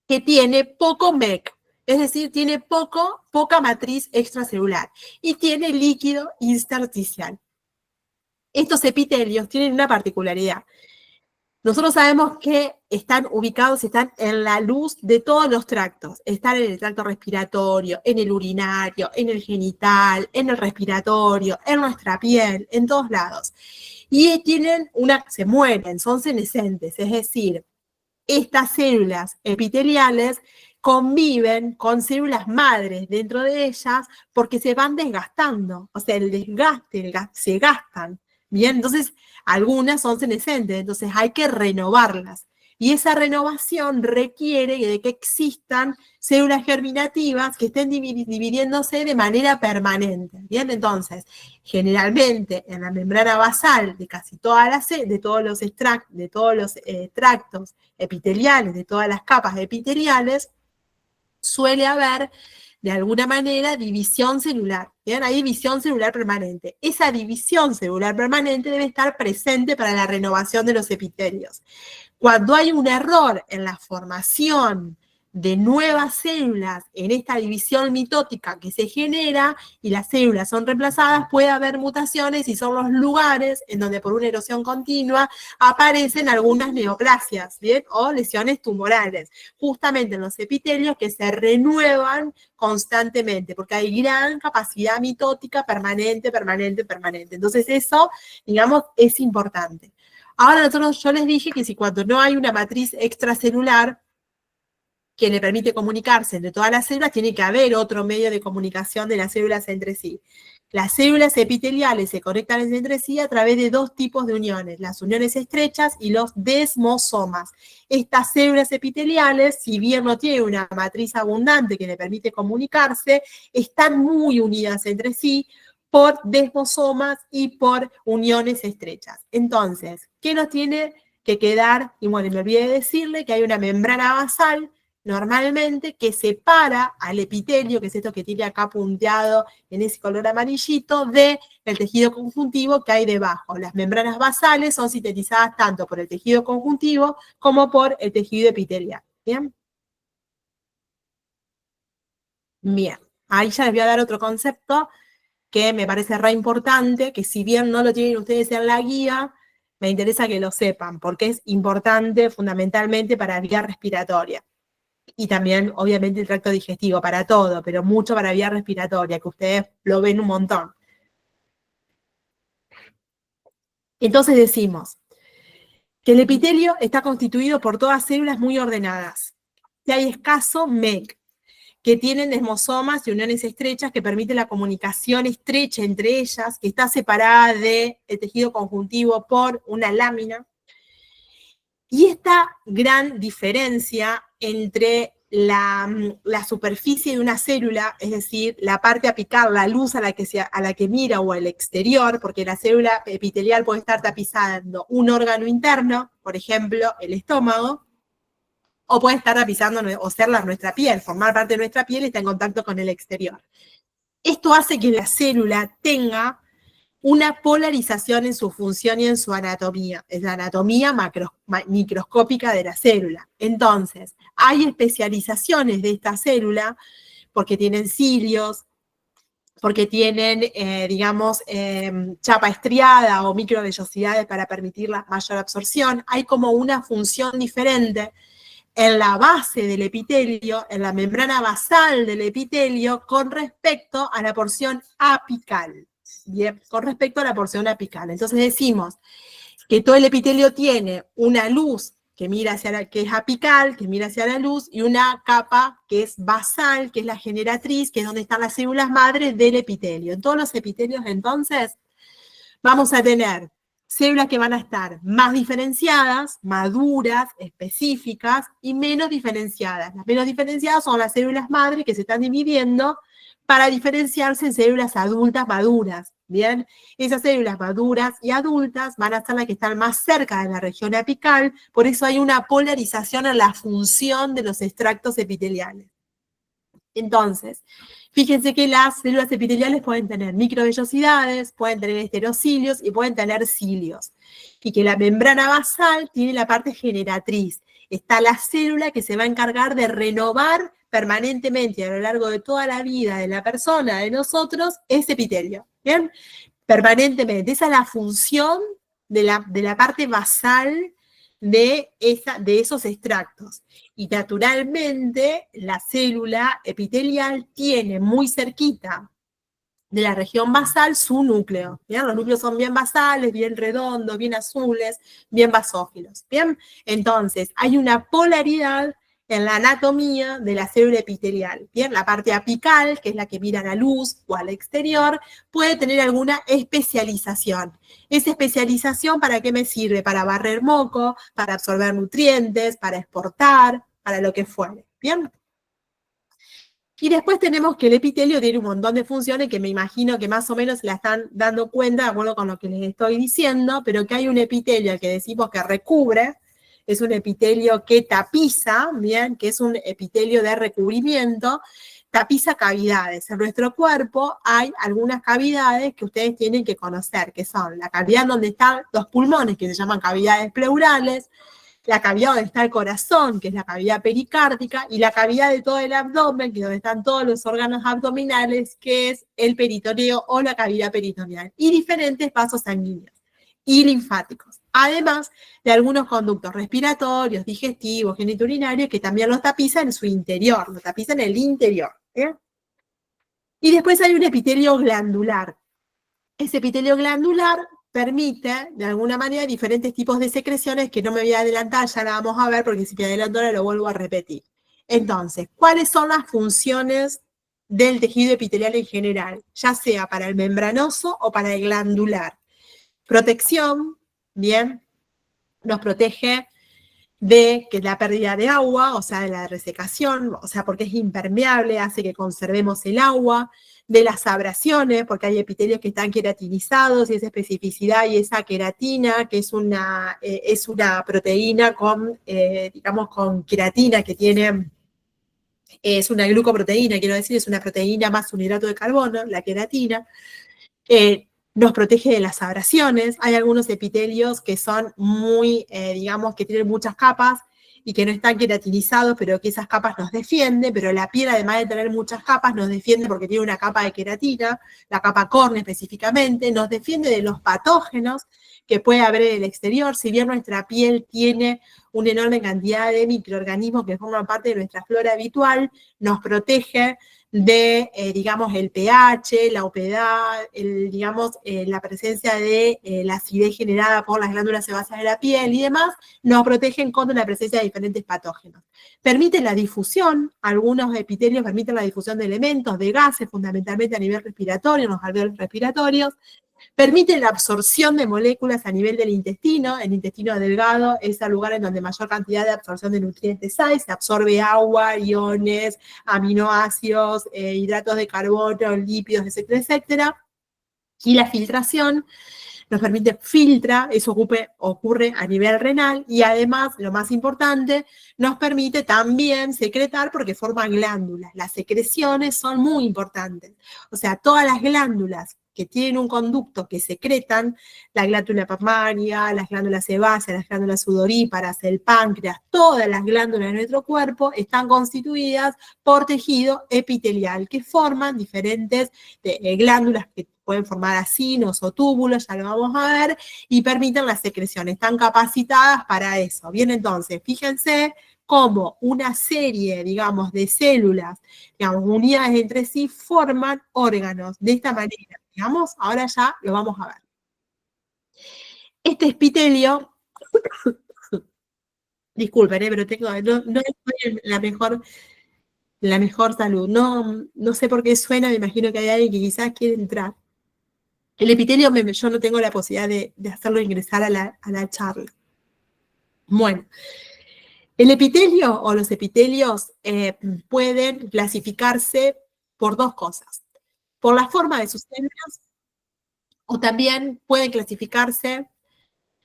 que tiene poco MEC, es decir, tiene poca matriz extracelular y tiene líquido intersticial. Estos epitelios tienen una particularidad. Nosotros sabemos que están ubicados, están en la luz de todos los tractos. Están en el tracto respiratorio, en el urinario, en el genital, en el respiratorio, en nuestra piel, en todos lados. Y se mueren, son senescentes, es decir, estas células epiteliales conviven con células madres dentro de ellas porque se van desgastando, o sea, el desgaste se gastan, ¿bien? Entonces, algunas son senescentes, entonces hay que renovarlas. Y esa renovación requiere de que existan células germinativas que estén dividiéndose de manera permanente, ¿bien? Entonces, generalmente en la membrana basal de casi todas de todos los tractos epiteliales, de todas las capas epiteliales, suele haber de alguna manera división celular. ¿Bien? Hay división celular permanente. Esa división celular permanente debe estar presente para la renovación de los epitelios. Cuando hay un error en la formación de nuevas células en esta división mitótica que se genera y las células son reemplazadas, puede haber mutaciones y son los lugares en donde por una erosión continua aparecen algunas neoplasias, ¿bien? O lesiones tumorales, justamente en los epitelios que se renuevan constantemente, porque hay gran capacidad mitótica permanente. Entonces eso, digamos, es importante. Ahora yo les dije que si cuando no hay una matriz extracelular que le permite comunicarse entre todas las células, tiene que haber otro medio de comunicación de las células entre sí. Las células epiteliales se conectan entre sí a través de dos tipos de uniones, las uniones estrechas y los desmosomas. Estas células epiteliales, si bien no tienen una matriz abundante que le permite comunicarse, están muy unidas entre sí por desmosomas y por uniones estrechas. Entonces, ¿qué nos tiene que quedar? Y bueno, me olvidé de decirle que hay una membrana basal normalmente, que separa al epitelio, que es esto que tiene acá punteado en ese color amarillito, del tejido conjuntivo que hay debajo. Las membranas basales son sintetizadas tanto por el tejido conjuntivo como por el tejido epitelial. ¿Bien? Bien. Ahí ya les voy a dar otro concepto que me parece re importante, que si bien no lo tienen ustedes en la guía, me interesa que lo sepan, porque es importante fundamentalmente para la vía respiratoria. Y también, obviamente, el tracto digestivo, para todo, pero mucho para vía respiratoria, que ustedes lo ven un montón. Entonces decimos que el epitelio está constituido por todas células muy ordenadas. Y hay escaso MEC, que tienen desmosomas y uniones estrechas que permiten la comunicación estrecha entre ellas, que está separada del tejido conjuntivo por una lámina. Y esta gran diferencia entre la superficie de una célula, es decir, la parte apical, la luz a la que mira o el exterior, porque la célula epitelial puede estar tapizando un órgano interno, por ejemplo, el estómago, o puede estar tapizando o ser nuestra piel, formar parte de nuestra piel y está en contacto con el exterior. Esto hace que la célula tenga una polarización en su función y en su anatomía. Es la anatomía microscópica de la célula. Entonces, hay especializaciones de esta célula porque tienen cilios, porque tienen, chapa estriada o microvellosidades para permitir la mayor absorción. Hay como una función diferente en la base del epitelio, en la membrana basal del epitelio, con respecto a la porción apical. Bien, con respecto a la porción apical. Entonces decimos que todo el epitelio tiene una luz que es apical, que mira hacia la luz, y una capa que es basal, que es la generatriz, que es donde están las células madres del epitelio. En todos los epitelios, entonces, vamos a tener células que van a estar más diferenciadas, maduras, específicas, y menos diferenciadas. Las menos diferenciadas son las células madre que se están dividiendo para diferenciarse en células adultas maduras. Bien, esas células maduras y adultas van a ser las que están más cerca de la región apical, por eso hay una polarización en la función de los extractos epiteliales. Entonces, fíjense que las células epiteliales pueden tener microvellosidades, pueden tener esterocilios y pueden tener cilios. Y que la membrana basal tiene la parte generatriz. Está la célula que se va a encargar de renovar permanentemente a lo largo de toda la vida de la persona, de nosotros, ese epitelio. ¿Bien? Permanentemente. Esa es la función de la parte basal de esos extractos. Y naturalmente la célula epitelial tiene muy cerquita de la región basal su núcleo. ¿Bien? Los núcleos son bien basales, bien redondos, bien azules, bien basófilos. ¿Bien? Entonces, hay una polaridad en la anatomía de la célula epitelial. Bien, la parte apical, que es la que mira a la luz o al exterior, puede tener alguna especialización. Esa especialización, ¿para qué me sirve? Para barrer moco, para absorber nutrientes, para exportar, para lo que fuere. Bien. Y después tenemos que el epitelio tiene un montón de funciones que me imagino que más o menos se la están dando cuenta de acuerdo con lo que les estoy diciendo, pero que hay un epitelio que decimos que recubre, es un epitelio que tapiza, bien, que es un epitelio de recubrimiento, tapiza cavidades. En nuestro cuerpo hay algunas cavidades que ustedes tienen que conocer, que son la cavidad donde están los pulmones, que se llaman cavidades pleurales, la cavidad donde está el corazón, que es la cavidad pericárdica, y la cavidad de todo el abdomen, que es donde están todos los órganos abdominales, que es el peritoneo o la cavidad peritoneal, y diferentes vasos sanguíneos y linfáticos. Además de algunos conductos respiratorios, digestivos, genitourinarios, que también los tapizan en su interior, los tapizan en el interior. ¿Eh? Y después hay un epitelio glandular. Ese epitelio glandular permite, de alguna manera, diferentes tipos de secreciones que no me voy a adelantar, ya la vamos a ver, porque si me adelanto ahora lo vuelvo a repetir. Entonces, ¿cuáles son las funciones del tejido epitelial en general? Ya sea para el membranoso o para el glandular. Protección, bien, nos protege de que la pérdida de agua, o sea, de la resecación, o sea, porque es impermeable, hace que conservemos el agua, de las abrasiones, porque hay epitelios que están queratinizados, y esa especificidad y esa queratina, que es una proteína con, con queratina que tiene es una glucoproteína, quiero decir, es una proteína más un hidrato de carbono, la queratina. Nos protege de las abrasiones. Hay algunos epitelios que son muy, digamos, que tienen muchas capas y que no están queratinizados, pero que esas capas nos defienden, pero la piel, además de tener muchas capas, nos defiende porque tiene una capa de queratina, la capa córnea específicamente, nos defiende de los patógenos que puede haber en el exterior. Si bien nuestra piel tiene una enorme cantidad de microorganismos que forman parte de nuestra flora habitual, nos protege de, digamos, el pH, la humedad, digamos, la presencia de la acidez generada por las glándulas sebáceas de la piel y demás, nos protegen contra la presencia de diferentes patógenos. Permiten la difusión, algunos epitelios permiten la difusión de elementos, de gases, fundamentalmente a nivel respiratorio, en los alveolos respiratorios. Permite la absorción de moléculas a nivel del intestino. El intestino delgado es el lugar en donde mayor cantidad de absorción de nutrientes hay. Se absorbe agua, iones, aminoácidos, hidratos de carbono, lípidos, etcétera, etcétera. Y la filtración nos permite filtrar, eso ocurre a nivel renal, y además, lo más importante, nos permite también secretar porque forma glándulas. Las secreciones son muy importantes. O sea, todas las glándulas que tienen un conducto que secretan, la glándula mamaria, las glándulas sebáceas, las glándulas sudoríparas, el páncreas, todas las glándulas de nuestro cuerpo están constituidas por tejido epitelial, que forman diferentes glándulas que pueden formar acinos o túbulos, ya lo vamos a ver, y permiten la secreción, están capacitadas para eso. Bien, entonces, fíjense cómo una serie, digamos, de células, digamos, unidas entre sí, forman órganos de esta manera. Digamos, ahora ya lo vamos a ver. Este epitelio, disculpen, pero no estoy en la mejor salud. No sé por qué suena, me imagino que hay alguien que quizás quiere entrar. El epitelio, yo no tengo la posibilidad de hacerlo ingresar a la charla. Bueno, el epitelio o los epitelios pueden clasificarse por dos cosas. Por la forma de sus células, o también pueden clasificarse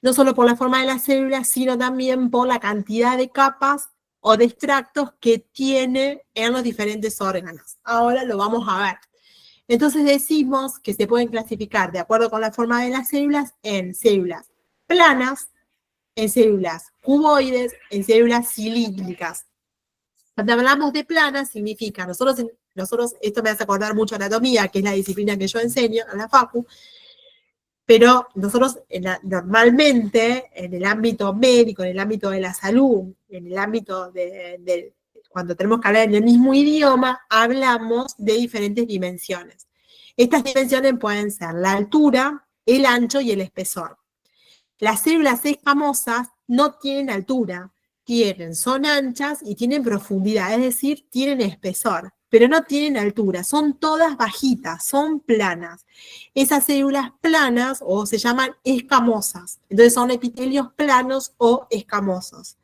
no solo por la forma de las células, sino también por la cantidad de capas o de extractos que tiene en los diferentes órganos. Ahora lo vamos a ver. Entonces decimos que se pueden clasificar de acuerdo con la forma de las células en células planas, en células cuboides, en células cilíndricas. Cuando hablamos de planas, significa, nosotros, esto me hace acordar mucho anatomía, que es la disciplina que yo enseño en la facu, pero nosotros normalmente en el ámbito médico, en el ámbito de la salud, en el ámbito cuando tenemos que hablar en el mismo idioma, hablamos de diferentes dimensiones. Estas dimensiones pueden ser la altura, el ancho y el espesor. Las células escamosas no tienen altura, son anchas y tienen profundidad, es decir, tienen espesor, pero no tienen altura, son todas bajitas, son planas. Esas células planas o se llaman escamosas, entonces son epitelios planos o escamosos.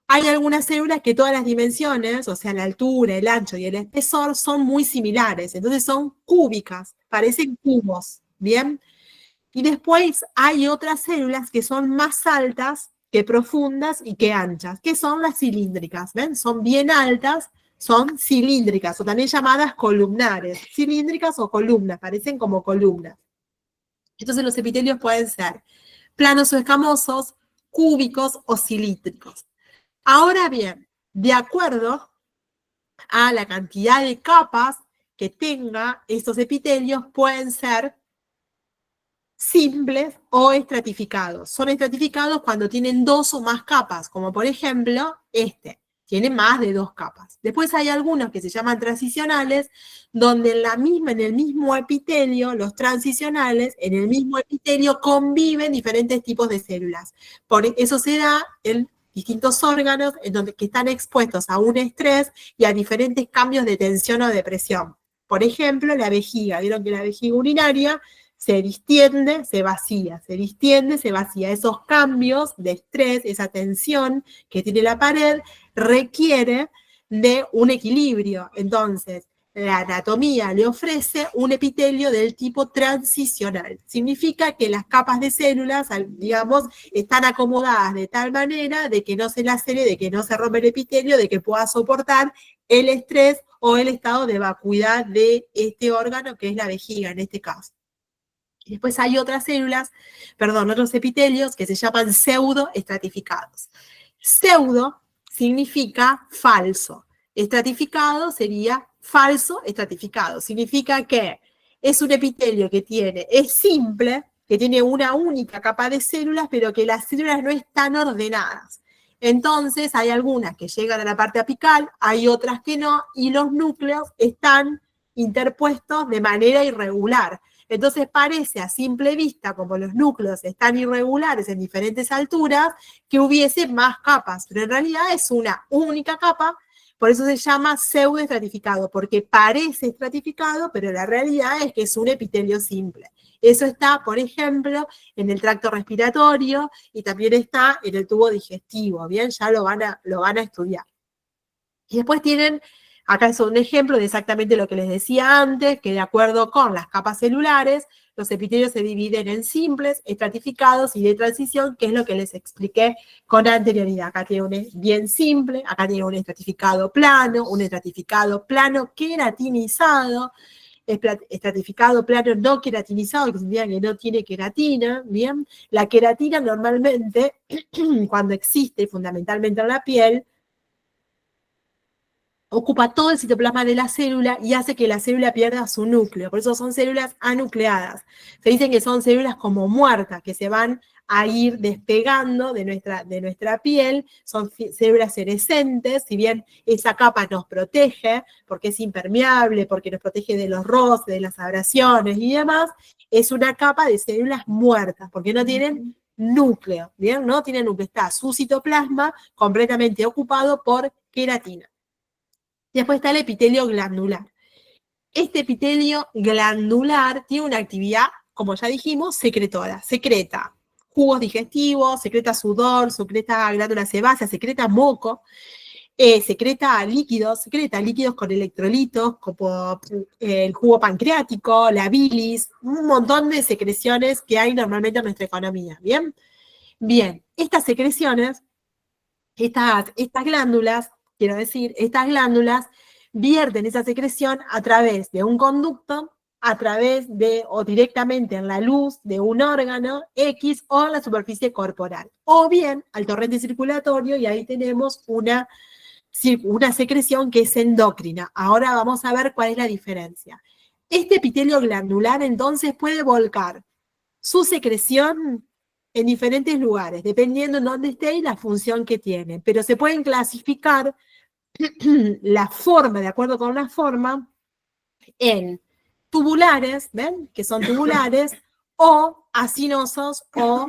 Hay algunas células que todas las dimensiones, o sea, la altura, el ancho y el espesor, son muy similares, entonces son cúbicas, parecen cubos, ¿bien? Y después hay otras células que son más altas, que profundas y que anchas, que son las cilíndricas, ¿ven? Son bien altas, son cilíndricas, o también llamadas columnares, cilíndricas o columnas, parecen como columnas. Entonces los epitelios pueden ser planos o escamosos, cúbicos o cilíndricos. Ahora bien, de acuerdo a la cantidad de capas que tenga estos epitelios, pueden ser simples o estratificados. Son estratificados cuando tienen dos o más capas, como por ejemplo tiene más de 2 capas. Después hay algunos que se llaman transicionales, donde en el mismo epitelio, los transicionales, en el mismo epitelio conviven diferentes tipos de células. Por eso se da en distintos órganos que están expuestos a un estrés y a diferentes cambios de tensión o de presión. Por ejemplo, la vejiga. Vieron que la vejiga urinaria se distiende, se vacía, se distiende, se vacía. Esos cambios de estrés, esa tensión que tiene la pared, requiere de un equilibrio. Entonces, la anatomía le ofrece un epitelio del tipo transicional. Significa que las capas de células, digamos, están acomodadas de tal manera de que no se lacere, de que no se rompe el epitelio, de que pueda soportar el estrés o el estado de vacuidad de este órgano, que es la vejiga en este caso. Y después hay otras células, otros epitelios que se llaman pseudoestratificados. Pseudo significa falso. Estratificado sería falso estratificado. Significa que es un epitelio que es simple, que tiene una única capa de células, pero que las células no están ordenadas. Entonces hay algunas que llegan a la parte apical, hay otras que no, y los núcleos están interpuestos de manera irregular. Entonces parece a simple vista, como los núcleos están irregulares en diferentes alturas, que hubiese más capas, pero en realidad es una única capa. Por eso se llama pseudoestratificado, porque parece estratificado, pero la realidad es que es un epitelio simple. Eso está, por ejemplo, en el tracto respiratorio y también está en el tubo digestivo, ¿bien? Ya lo van a estudiar. Y después tienen, acá es un ejemplo de exactamente lo que les decía antes, que de acuerdo con las capas celulares, los epitelios se dividen en simples, estratificados y de transición, que es lo que les expliqué con anterioridad. Acá tiene un bien simple, acá tiene un estratificado plano queratinizado, estratificado plano no queratinizado, que significa que no tiene queratina, ¿bien? La queratina normalmente, cuando existe fundamentalmente en la piel, ocupa todo el citoplasma de la célula y hace que la célula pierda su núcleo. Por eso son células anucleadas. Se dicen que son células como muertas, que se van a ir despegando de nuestra piel. Son células senescentes, si bien esa capa nos protege, porque es impermeable, porque nos protege de los roces, de las abrasiones y demás, es una capa de células muertas, porque no tienen núcleo, ¿bien? No tienen núcleo. Está su citoplasma completamente ocupado por queratina. Y después está el epitelio glandular. Este epitelio glandular tiene una actividad, como ya dijimos, secretora. Secreta jugos digestivos, secreta sudor, secreta glándula sebácea, secreta moco, secreta líquidos con electrolitos, como el jugo pancreático, la bilis, un montón de secreciones que hay normalmente en nuestra economía. ¿Bien? Bien, estas secreciones, estas glándulas, quiero decir, estas glándulas vierten esa secreción a través de un conducto, a través de, o directamente en la luz de un órgano X o en la superficie corporal, o bien al torrente circulatorio, y ahí tenemos una secreción que es endocrina. Ahora vamos a ver cuál es la diferencia. Este epitelio glandular entonces puede volcar su secreción en diferentes lugares, dependiendo en dónde esté y la función que tiene, pero se pueden clasificar la forma, de acuerdo con la forma, en tubulares, ¿ven? Que son tubulares, o acinosos o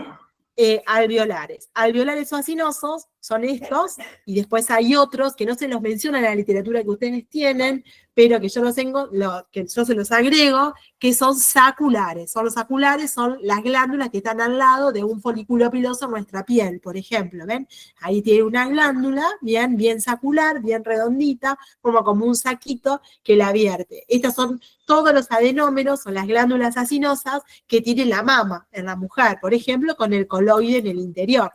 alveolares. Alveolares o acinosos son estos, y después hay otros que no se los menciona en la literatura que ustedes tienen, pero que yo se los agrego, que son saculares. Los saculares son las glándulas que están al lado de un folículo piloso en nuestra piel, por ejemplo, ¿ven? Ahí tiene una glándula bien sacular, bien redondita, como un saquito que la vierte. Estos son todos los adenómeros, son las glándulas acinosas que tiene la mama en la mujer, por ejemplo, con el coloide en el interior.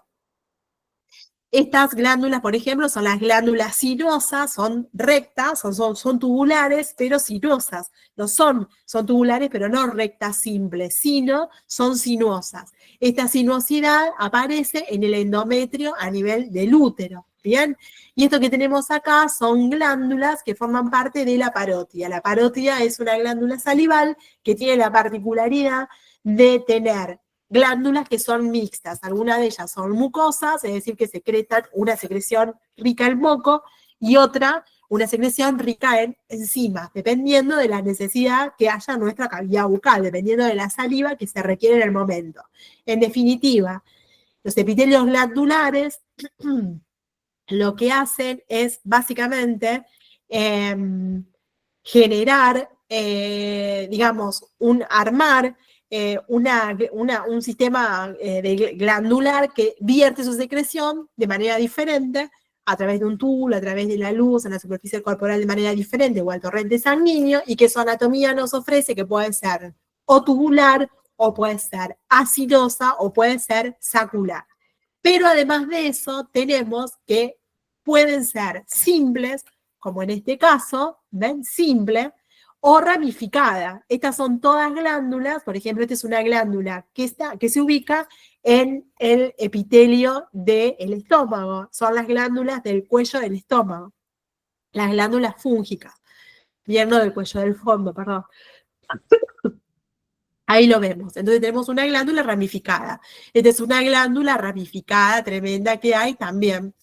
Estas glándulas, por ejemplo, son las glándulas sinuosas, son rectas, son tubulares, pero sinuosas. No son tubulares, pero no rectas simples, sino son sinuosas. Esta sinuosidad aparece en el endometrio a nivel del útero, ¿bien? Y esto que tenemos acá son glándulas que forman parte de la parótida. La parótida es una glándula salival que tiene la particularidad de tener glándulas que son mixtas, algunas de ellas son mucosas, es decir, que secretan una secreción rica en moco y otra, una secreción rica en enzimas, dependiendo de la necesidad que haya en nuestra cavidad bucal, dependiendo de la saliva que se requiere en el momento. En definitiva, los epitelios glandulares lo que hacen es básicamente generar, armar un sistema glandular que vierte su secreción de manera diferente a través de un túbulo, a través de la luz, en la superficie corporal de manera diferente o al torrente sanguíneo, y que su anatomía nos ofrece que puede ser o tubular, o puede ser acidosa, o puede ser sacular. Pero además de eso, tenemos que pueden ser simples, como en este caso, ¿ven? Simple, o ramificada. Estas son todas glándulas, por ejemplo, esta es una glándula que se ubica en el epitelio del estómago. Son las glándulas del cuello del estómago, las glándulas fúngicas, bien, no del cuello, del fondo, perdón. Ahí lo vemos. Entonces tenemos una glándula ramificada. Esta es una glándula ramificada tremenda que hay también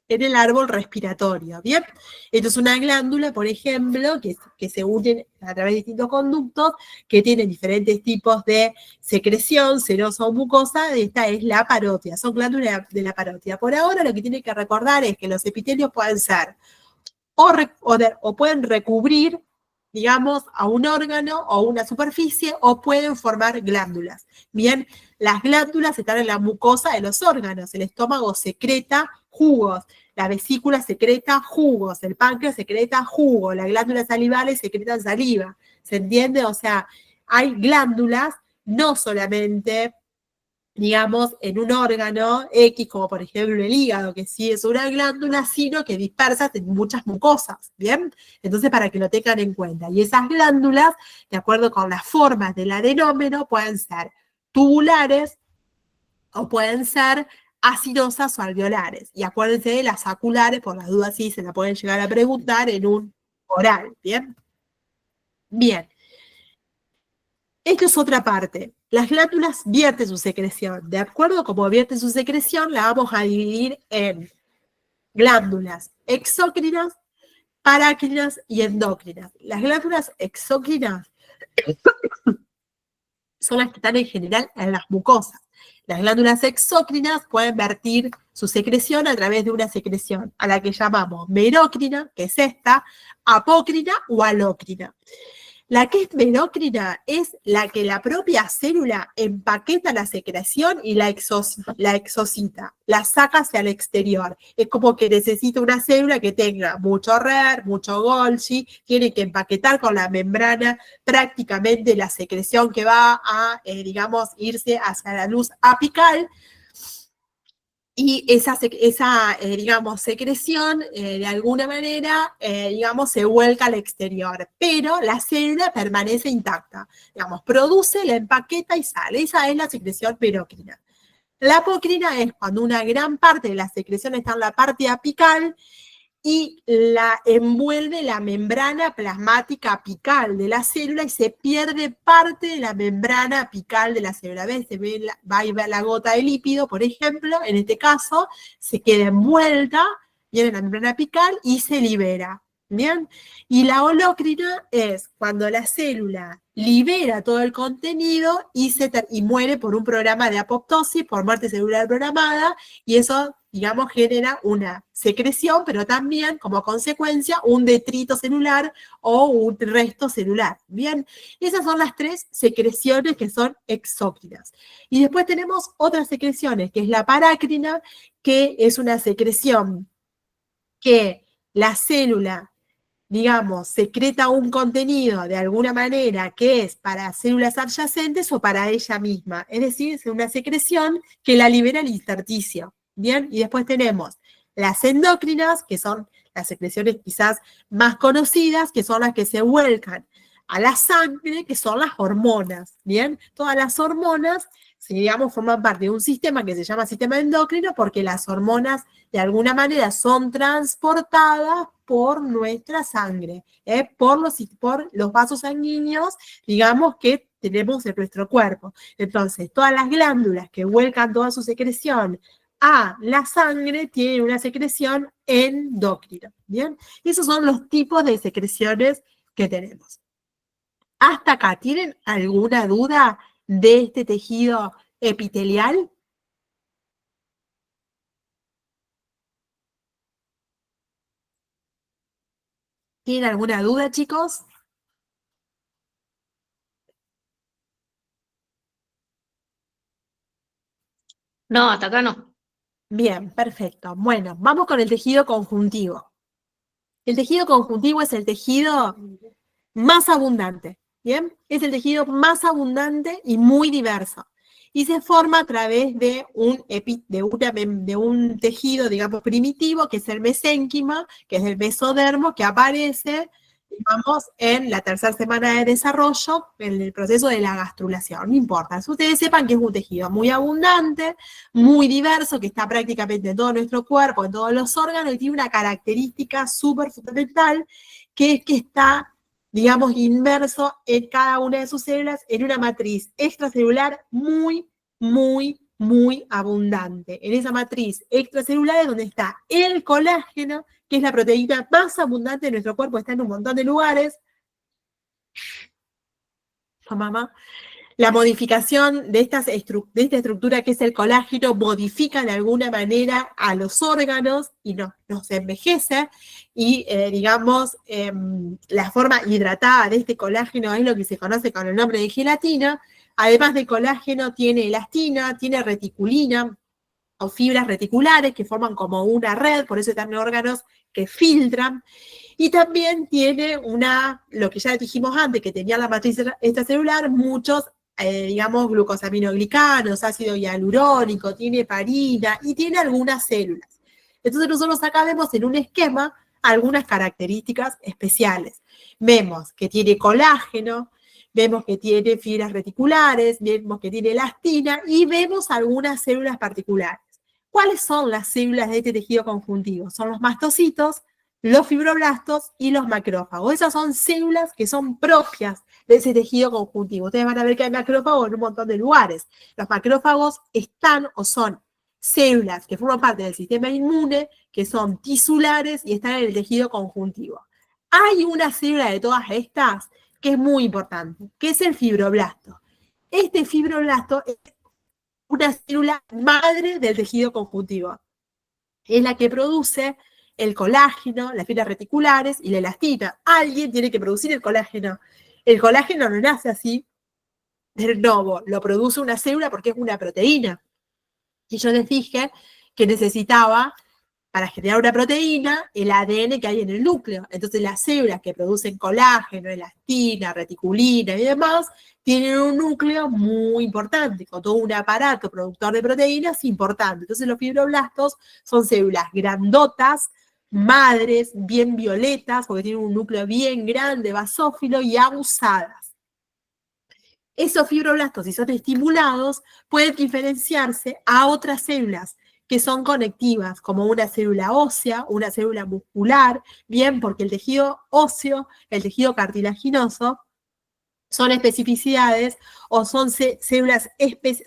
en el árbol respiratorio, ¿bien? Esto es una glándula, por ejemplo, que se unen a través de distintos conductos, que tienen diferentes tipos de secreción, serosa o mucosa. Esta es la parótida, son glándulas de la parótida. Por ahora lo que tienen que recordar es que los epitelios pueden ser o pueden recubrir, digamos, a un órgano o una superficie, o pueden formar glándulas. Bien, las glándulas están en la mucosa de los órganos. El estómago secreta jugos, la vesícula secreta jugos, el páncreas secreta jugo, las glándulas salivales secretan saliva. ¿Se entiende? O sea, hay glándulas, no solamente, digamos, en un órgano X, como por ejemplo el hígado, que sí es una glándula, sino que dispersas en muchas mucosas, ¿bien? Entonces, para que lo tengan en cuenta. Y esas glándulas, de acuerdo con las formas del adenómero, pueden ser tubulares o pueden ser acidosas o alveolares. Y acuérdense de las saculares, por las dudas sí se la pueden llegar a preguntar en un oral, ¿bien? Bien. Esto es otra parte. Las glándulas vierten su secreción. De acuerdo a cómo vierten su secreción, la vamos a dividir en glándulas exócrinas, parácrinas y endócrinas. Las glándulas exócrinas son las que están en general en las mucosas. Las glándulas exócrinas pueden vertir su secreción a través de una secreción a la que llamamos merócrina, que es esta, apócrina o alócrina. La que es merócrina es la que la propia célula empaqueta la secreción y la exocita, la saca hacia el exterior. Es como que necesita una célula que tenga mucho RER, mucho Golgi, tiene que empaquetar con la membrana prácticamente la secreción que va a, digamos, irse hacia la luz apical. Y esa digamos, secreción, de alguna manera, digamos, se vuelca al exterior, pero la célula permanece intacta, digamos, produce, la empaqueta y sale. Esa es la secreción merócrina. La apocrina es cuando una gran parte de la secreción está en la parte apical y la envuelve la membrana plasmática apical de la célula y se pierde parte de la membrana apical de la célula. ¿Ves? Se ve va y va la gota de lípido, por ejemplo, en este caso, se queda envuelta, viene la membrana apical y se libera. ¿Bien? Y la holocrina es cuando la célula libera todo el contenido y muere por un programa de apoptosis, por muerte celular programada, y eso, digamos, genera una secreción, pero también, como consecuencia, un detrito celular o un resto celular. Bien, esas son las tres secreciones que son exócrinas. Y después tenemos otras secreciones, que es la parácrina, que es una secreción que la célula, digamos, secreta un contenido de alguna manera que es para células adyacentes o para ella misma. Es decir, es una secreción que la libera el intersticio. Bien, y después tenemos las endocrinas, que son las secreciones quizás más conocidas, que son las que se vuelcan a la sangre, que son las hormonas. Bien, todas las hormonas, digamos, forman parte de un sistema que se llama sistema endocrino porque las hormonas de alguna manera son transportadas por nuestra sangre, por los vasos sanguíneos, digamos, que tenemos en nuestro cuerpo. Entonces, todas las glándulas que vuelcan toda su secreción a la sangre tienen una secreción endocrina. ¿Bien? Esos son los tipos de secreciones que tenemos. Hasta acá, ¿tienen alguna duda de este tejido epitelial? ¿Tienen alguna duda, chicos? No, hasta acá no. Bien, perfecto. Bueno, vamos con el tejido conjuntivo. El tejido conjuntivo es el tejido más abundante, ¿bien? Es el tejido más abundante y muy diverso. Y se forma a través de un tejido, digamos, primitivo, que es el mesénquima, que es el mesodermo, que aparece, digamos, en la tercera semana de desarrollo, en el proceso de la gastrulación. No importa, si ustedes sepan que es un tejido muy abundante, muy diverso, que está prácticamente en todo nuestro cuerpo, en todos los órganos, y tiene una característica súper fundamental, que es que está, digamos, inmerso en cada una de sus células en una matriz extracelular muy abundante. En esa matriz extracelular es donde está el colágeno, que es la proteína más abundante de nuestro cuerpo, está en un montón de lugares. Mamá. La modificación de esta estructura que es el colágeno modifica de alguna manera a los órganos y nos envejece y, digamos, la forma hidratada de este colágeno es lo que se conoce con el nombre de gelatina. Además de colágeno tiene elastina, tiene reticulina o fibras reticulares que forman como una red, por eso también órganos que filtran. Y también tiene lo que ya dijimos antes, que tenía la matriz extracelular, muchos, digamos, glucosaminoglicanos, ácido hialurónico, tiene heparina y tiene algunas células. Entonces nosotros acá vemos en un esquema algunas características especiales. Vemos que tiene colágeno, vemos que tiene fibras reticulares, vemos que tiene elastina y vemos algunas células particulares. ¿Cuáles son las células de este tejido conjuntivo? Son los mastocitos, los fibroblastos y los macrófagos. Esas son células que son propias de ese tejido conjuntivo. Ustedes van a ver que hay macrófagos en un montón de lugares. Los macrófagos están o son células que forman parte del sistema inmune, que son tisulares y están en el tejido conjuntivo. Hay una célula de todas estas que es muy importante, que es el fibroblasto. Este fibroblasto es una célula madre del tejido conjuntivo. Es la que produce el colágeno, las fibras reticulares y la elastina. Alguien tiene que producir el colágeno. El colágeno no nace así del novo, lo produce una célula porque es una proteína. Y yo les dije que necesitaba, para generar una proteína, el ADN que hay en el núcleo. Entonces las células que producen colágeno, elastina, reticulina y demás, tienen un núcleo muy importante, con todo un aparato productor de proteínas importante. Entonces los fibroblastos son células grandotas, madres, bien violetas, porque tienen un núcleo bien grande, basófilo y abusadas. Esos fibroblastos, si son estimulados, pueden diferenciarse a otras células que son conectivas, como una célula ósea, una célula muscular, bien, porque el tejido óseo, el tejido cartilaginoso, son especificidades o son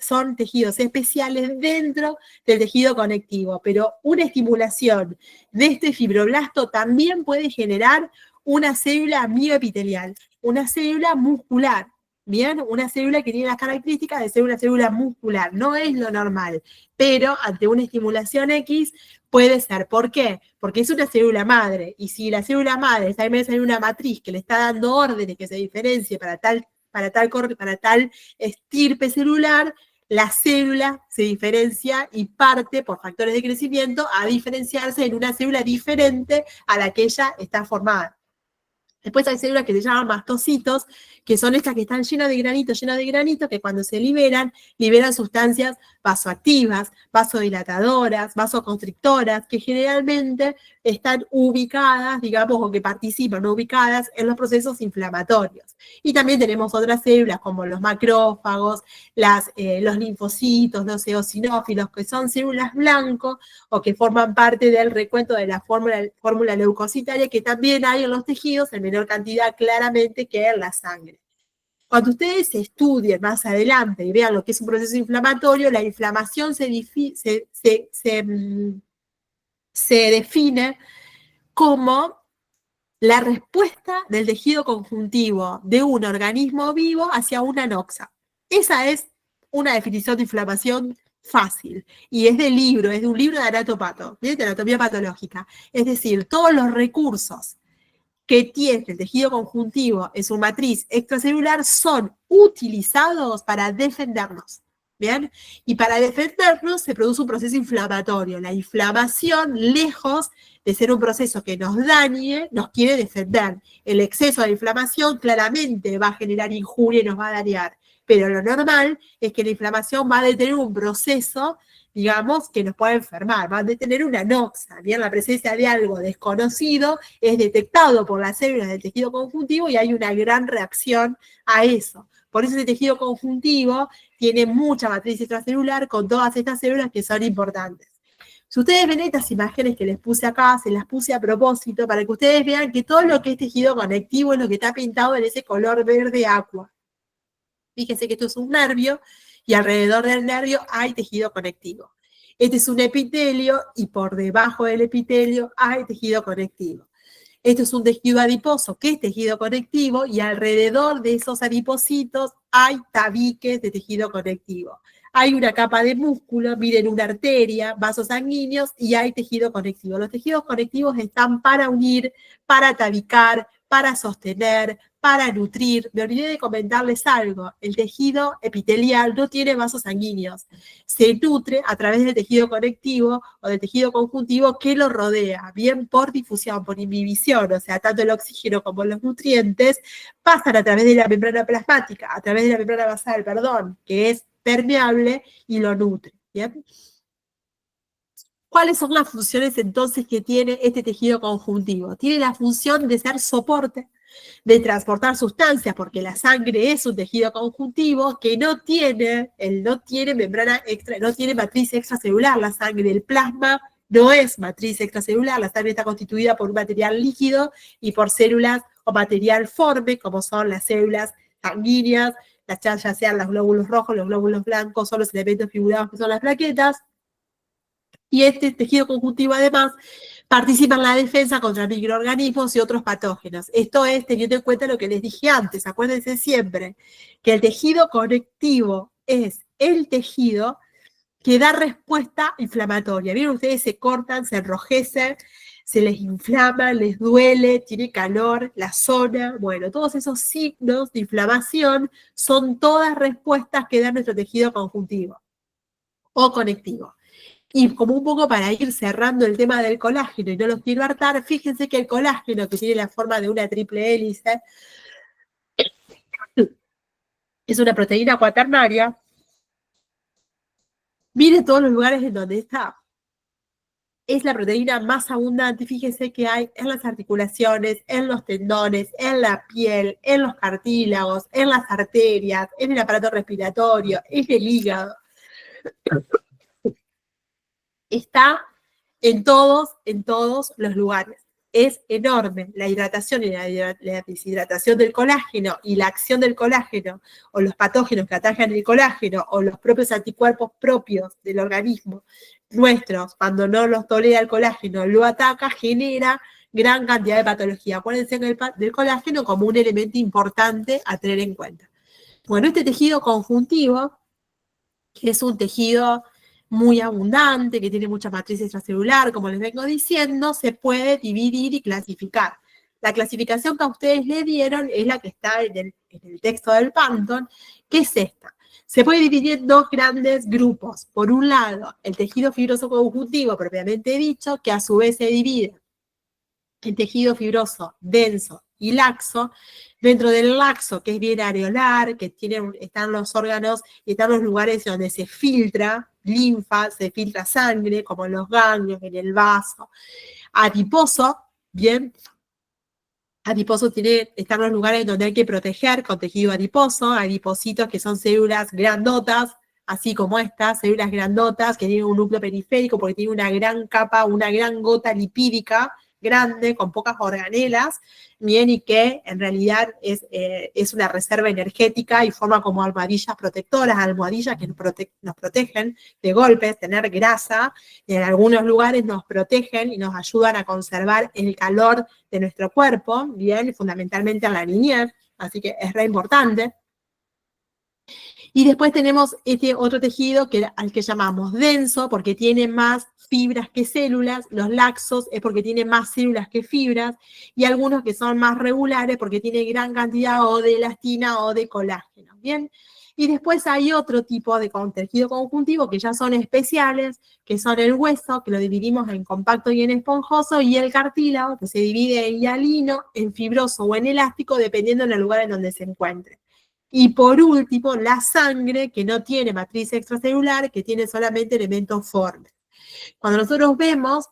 son tejidos especiales dentro del tejido conectivo, pero una estimulación de este fibroblasto también puede generar una célula mioepitelial, una célula muscular, ¿bien? Una célula que tiene las características de ser una célula muscular, no es lo normal, pero ante una estimulación X puede ser. ¿Por qué? Porque es una célula madre, y si la célula madre está inmersa en una matriz que le está dando órdenes que se diferencie para tal estirpe celular, la célula se diferencia y parte por factores de crecimiento a diferenciarse en una célula diferente a la que ella está formada. Después hay células que se llaman mastocitos, que son estas que están llenas de granitos, que cuando se liberan sustancias vasoactivas, vasodilatadoras, vasoconstrictoras, que generalmente están ubicadas, digamos, o que participan, no ubicadas en los procesos inflamatorios. Y también tenemos otras células como los macrófagos, los linfocitos, los eosinófilos, que son células blancos o que forman parte del recuento de la fórmula leucocitaria, que también hay en los tejidos en menor cantidad claramente que en la sangre. Cuando ustedes estudien más adelante y vean lo que es un proceso inflamatorio, la inflamación se define como la respuesta del tejido conjuntivo de un organismo vivo hacia una anoxa. Esa es una definición de inflamación fácil, y es de un libro de anatopato, de anatomía patológica. Es decir, todos los recursos que tiene el tejido conjuntivo en su matriz extracelular son utilizados para defendernos. ¿Bien? Y para defendernos se produce un proceso inflamatorio. La inflamación, lejos de ser un proceso que nos dañe, nos quiere defender. El exceso de inflamación claramente va a generar injuria y nos va a dañar. Pero lo normal es que la inflamación va a detener un proceso, digamos, que nos puede enfermar, va a detener una noxa. Bien, la presencia de algo desconocido es detectado por las células del tejido conjuntivo y hay una gran reacción a eso. Por eso el tejido conjuntivo tiene mucha matriz extracelular con todas estas células que son importantes. Si ustedes ven estas imágenes que les puse acá, se las puse a propósito para que ustedes vean que todo lo que es tejido conectivo es lo que está pintado en ese color verde aqua. Fíjense que esto es un nervio y alrededor del nervio hay tejido conectivo. Este es un epitelio y por debajo del epitelio hay tejido conectivo. Esto es un tejido adiposo que es tejido conectivo y alrededor de esos adipocitos hay tabiques de tejido conectivo. Hay una capa de músculo, miren una arteria, vasos sanguíneos y hay tejido conectivo. Los tejidos conectivos están para unir, para tabicar, para sostener, para nutrir. Me olvidé de comentarles algo. El tejido epitelial no tiene vasos sanguíneos. Se nutre a través del tejido conectivo o del tejido conjuntivo que lo rodea, bien por difusión, por inhibición, o sea, tanto el oxígeno como los nutrientes pasan a través de la membrana plasmática, a través de la membrana basal, perdón, que es permeable y lo nutre, ¿bien? ¿Cuáles son las funciones entonces que tiene este tejido conjuntivo? Tiene la función de ser soporte, de transportar sustancias, porque la sangre es un tejido conjuntivo que no tiene membrana extra, no tiene matriz extracelular. La sangre, el plasma, no es matriz extracelular. La sangre está constituida por un material líquido y por células o material forme, como son las células sanguíneas, ya sean los glóbulos rojos, los glóbulos blancos, son los elementos figurados que son las plaquetas. Y este tejido conjuntivo, además, participa en la defensa contra microorganismos y otros patógenos. Esto es teniendo en cuenta lo que les dije antes. Acuérdense siempre que el tejido conectivo es el tejido que da respuesta inflamatoria. ¿Vieron? Ustedes se cortan, se enrojecen, se les inflama, les duele, tiene calor, la zona. Bueno, todos esos signos de inflamación son todas respuestas que da nuestro tejido conjuntivo o conectivo. Y como un poco para ir cerrando el tema del colágeno y no los quiero hartar, fíjense que el colágeno, que tiene la forma de una triple hélice, es una proteína cuaternaria. Miren todos los lugares en donde está. Es la proteína más abundante, fíjense que hay en las articulaciones, en los tendones, en la piel, en los cartílagos, en las arterias, en el aparato respiratorio, en el hígado. Está en todos los lugares. Es enorme la hidratación y la deshidratación del colágeno y la acción del colágeno o los patógenos que atacan el colágeno o los propios anticuerpos propios del organismo nuestros, cuando no los tolera el colágeno, lo ataca, genera gran cantidad de patología. Acuérdense del colágeno como un elemento importante a tener en cuenta. Bueno, este tejido conjuntivo, que es un tejido muy abundante, que tiene mucha matriz extracelular, como les vengo diciendo, se puede dividir y clasificar. La clasificación que a ustedes le dieron es la que está en el texto del Panton, que es esta. Se puede dividir en dos grandes grupos. Por un lado, el tejido fibroso conjuntivo, propiamente dicho, que a su vez se divide en tejido fibroso denso y laxo. Dentro del laxo, que es bien areolar, que están los órganos y están los lugares donde se filtra linfa, se filtra sangre, como en los ganglios, en el vaso. Adiposo, bien. Adiposo están los lugares donde hay que proteger con tejido adiposo, adipocitos que son células grandotas, así como estas, células grandotas que tienen un núcleo periférico porque tienen una gran capa, una gran gota lipídica grande, con pocas organelas, bien, y que en realidad es una reserva energética y forma como almohadillas protectoras, almohadillas que nos protegen de golpes, tener grasa, en algunos lugares nos protegen y nos ayudan a conservar el calor de nuestro cuerpo, bien, fundamentalmente en la niñez, así que es re importante. Y después tenemos este otro tejido al que llamamos denso, porque tiene más fibras que células. Los laxos es porque tiene más células que fibras. Y algunos que son más regulares porque tienen gran cantidad o de elastina o de colágeno. Bien, Y después hay otro tipo de tejido conjuntivo que ya son especiales, que son el hueso, que lo dividimos en compacto y en esponjoso, y el cartílago, que se divide en hialino, en fibroso o en elástico, dependiendo del lugar en donde se encuentre. Y por último, la sangre, que no tiene matriz extracelular, que tiene solamente elementos formes. Cuando nosotros vemos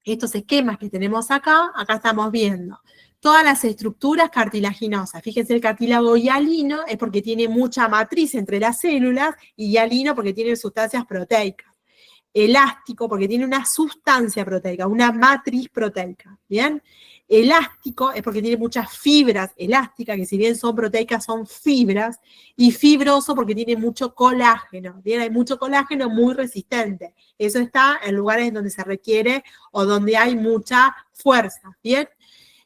estos esquemas que tenemos acá estamos viendo todas las estructuras cartilaginosas. Fíjense, el cartílago hialino es porque tiene mucha matriz entre las células, y hialino porque tiene sustancias proteicas. Elástico porque tiene una sustancia proteica, una matriz proteica, ¿bien? Elástico es porque tiene muchas fibras elásticas, que si bien son proteicas, son fibras, y fibroso porque tiene mucho colágeno, ¿bien? Hay mucho colágeno muy resistente. Eso está en lugares donde se requiere o donde hay mucha fuerza, ¿bien?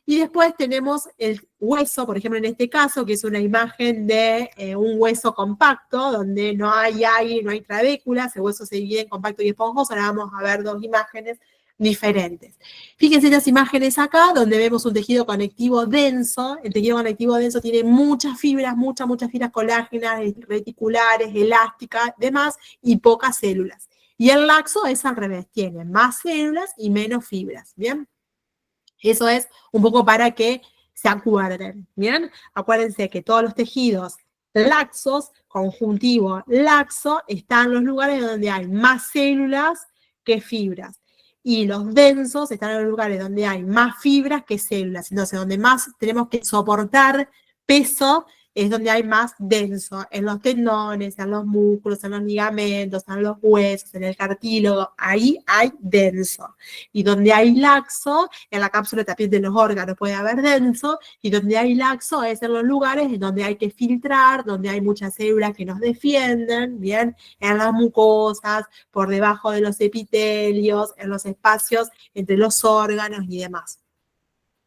Y después tenemos el hueso, por ejemplo, en este caso, que es una imagen de un hueso compacto, donde no hay aire, no hay trabéculas, el hueso se divide en compacto y esponjoso. Ahora vamos a ver dos imágenes diferentes. Fíjense estas imágenes acá, donde vemos un tejido conectivo denso. El tejido conectivo denso tiene muchas fibras, muchas fibras colágenas, reticulares, elásticas, demás, y pocas células. Y el laxo es al revés, tiene más células y menos fibras, ¿bien? Eso es un poco para que se acuerden, ¿bien? Acuérdense que todos los tejidos laxos, conjuntivo laxo, están en los lugares donde hay más células que fibras. Y los densos están en los lugares donde hay más fibras que células. Entonces, donde más tenemos que soportar peso es donde hay más denso, en los tendones, en los músculos, en los ligamentos, en los huesos, en el cartílago, ahí hay denso. Y donde hay laxo, en la cápsula también de los órganos puede haber denso, y donde hay laxo es en los lugares en donde hay que filtrar, donde hay muchas células que nos defienden, ¿bien? En las mucosas, por debajo de los epitelios, en los espacios entre los órganos y demás.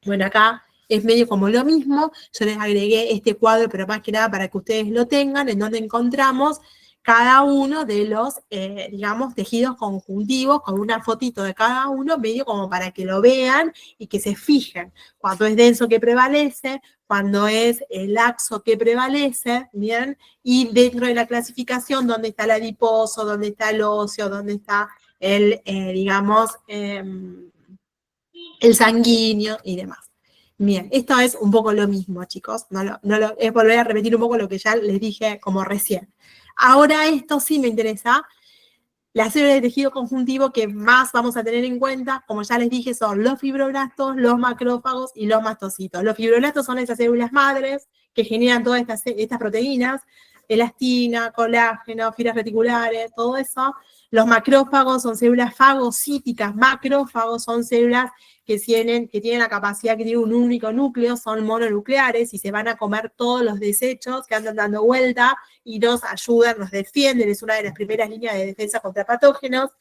Bueno, acá es medio como lo mismo. Yo les agregué este cuadro, pero más que nada para que ustedes lo tengan, en donde encontramos cada uno de los, digamos, tejidos conjuntivos, con una fotito de cada uno, medio como para que lo vean y que se fijen. Cuando es denso que prevalece, cuando es laxo que prevalece, ¿bien? Y dentro de la clasificación, dónde está el adiposo, dónde está el óseo, dónde está el, digamos, el sanguíneo y demás. Bien, esto es un poco lo mismo, chicos. Es volver a repetir un poco lo que ya les dije como recién. Ahora esto sí me interesa. Las células de tejido conjuntivo que más vamos a tener en cuenta, como ya les dije, son los fibroblastos, los macrófagos y los mastocitos. Los fibroblastos son esas células madres que generan todas estas proteínas, elastina, colágeno, fibras reticulares, todo eso. Los macrófagos son células fagocíticas. Macrófagos son células que tienen la capacidad, que tienen un único núcleo, son mononucleares y se van a comer todos los desechos que andan dando vuelta y nos ayudan, nos defienden, es una de las primeras líneas de defensa contra patógenos.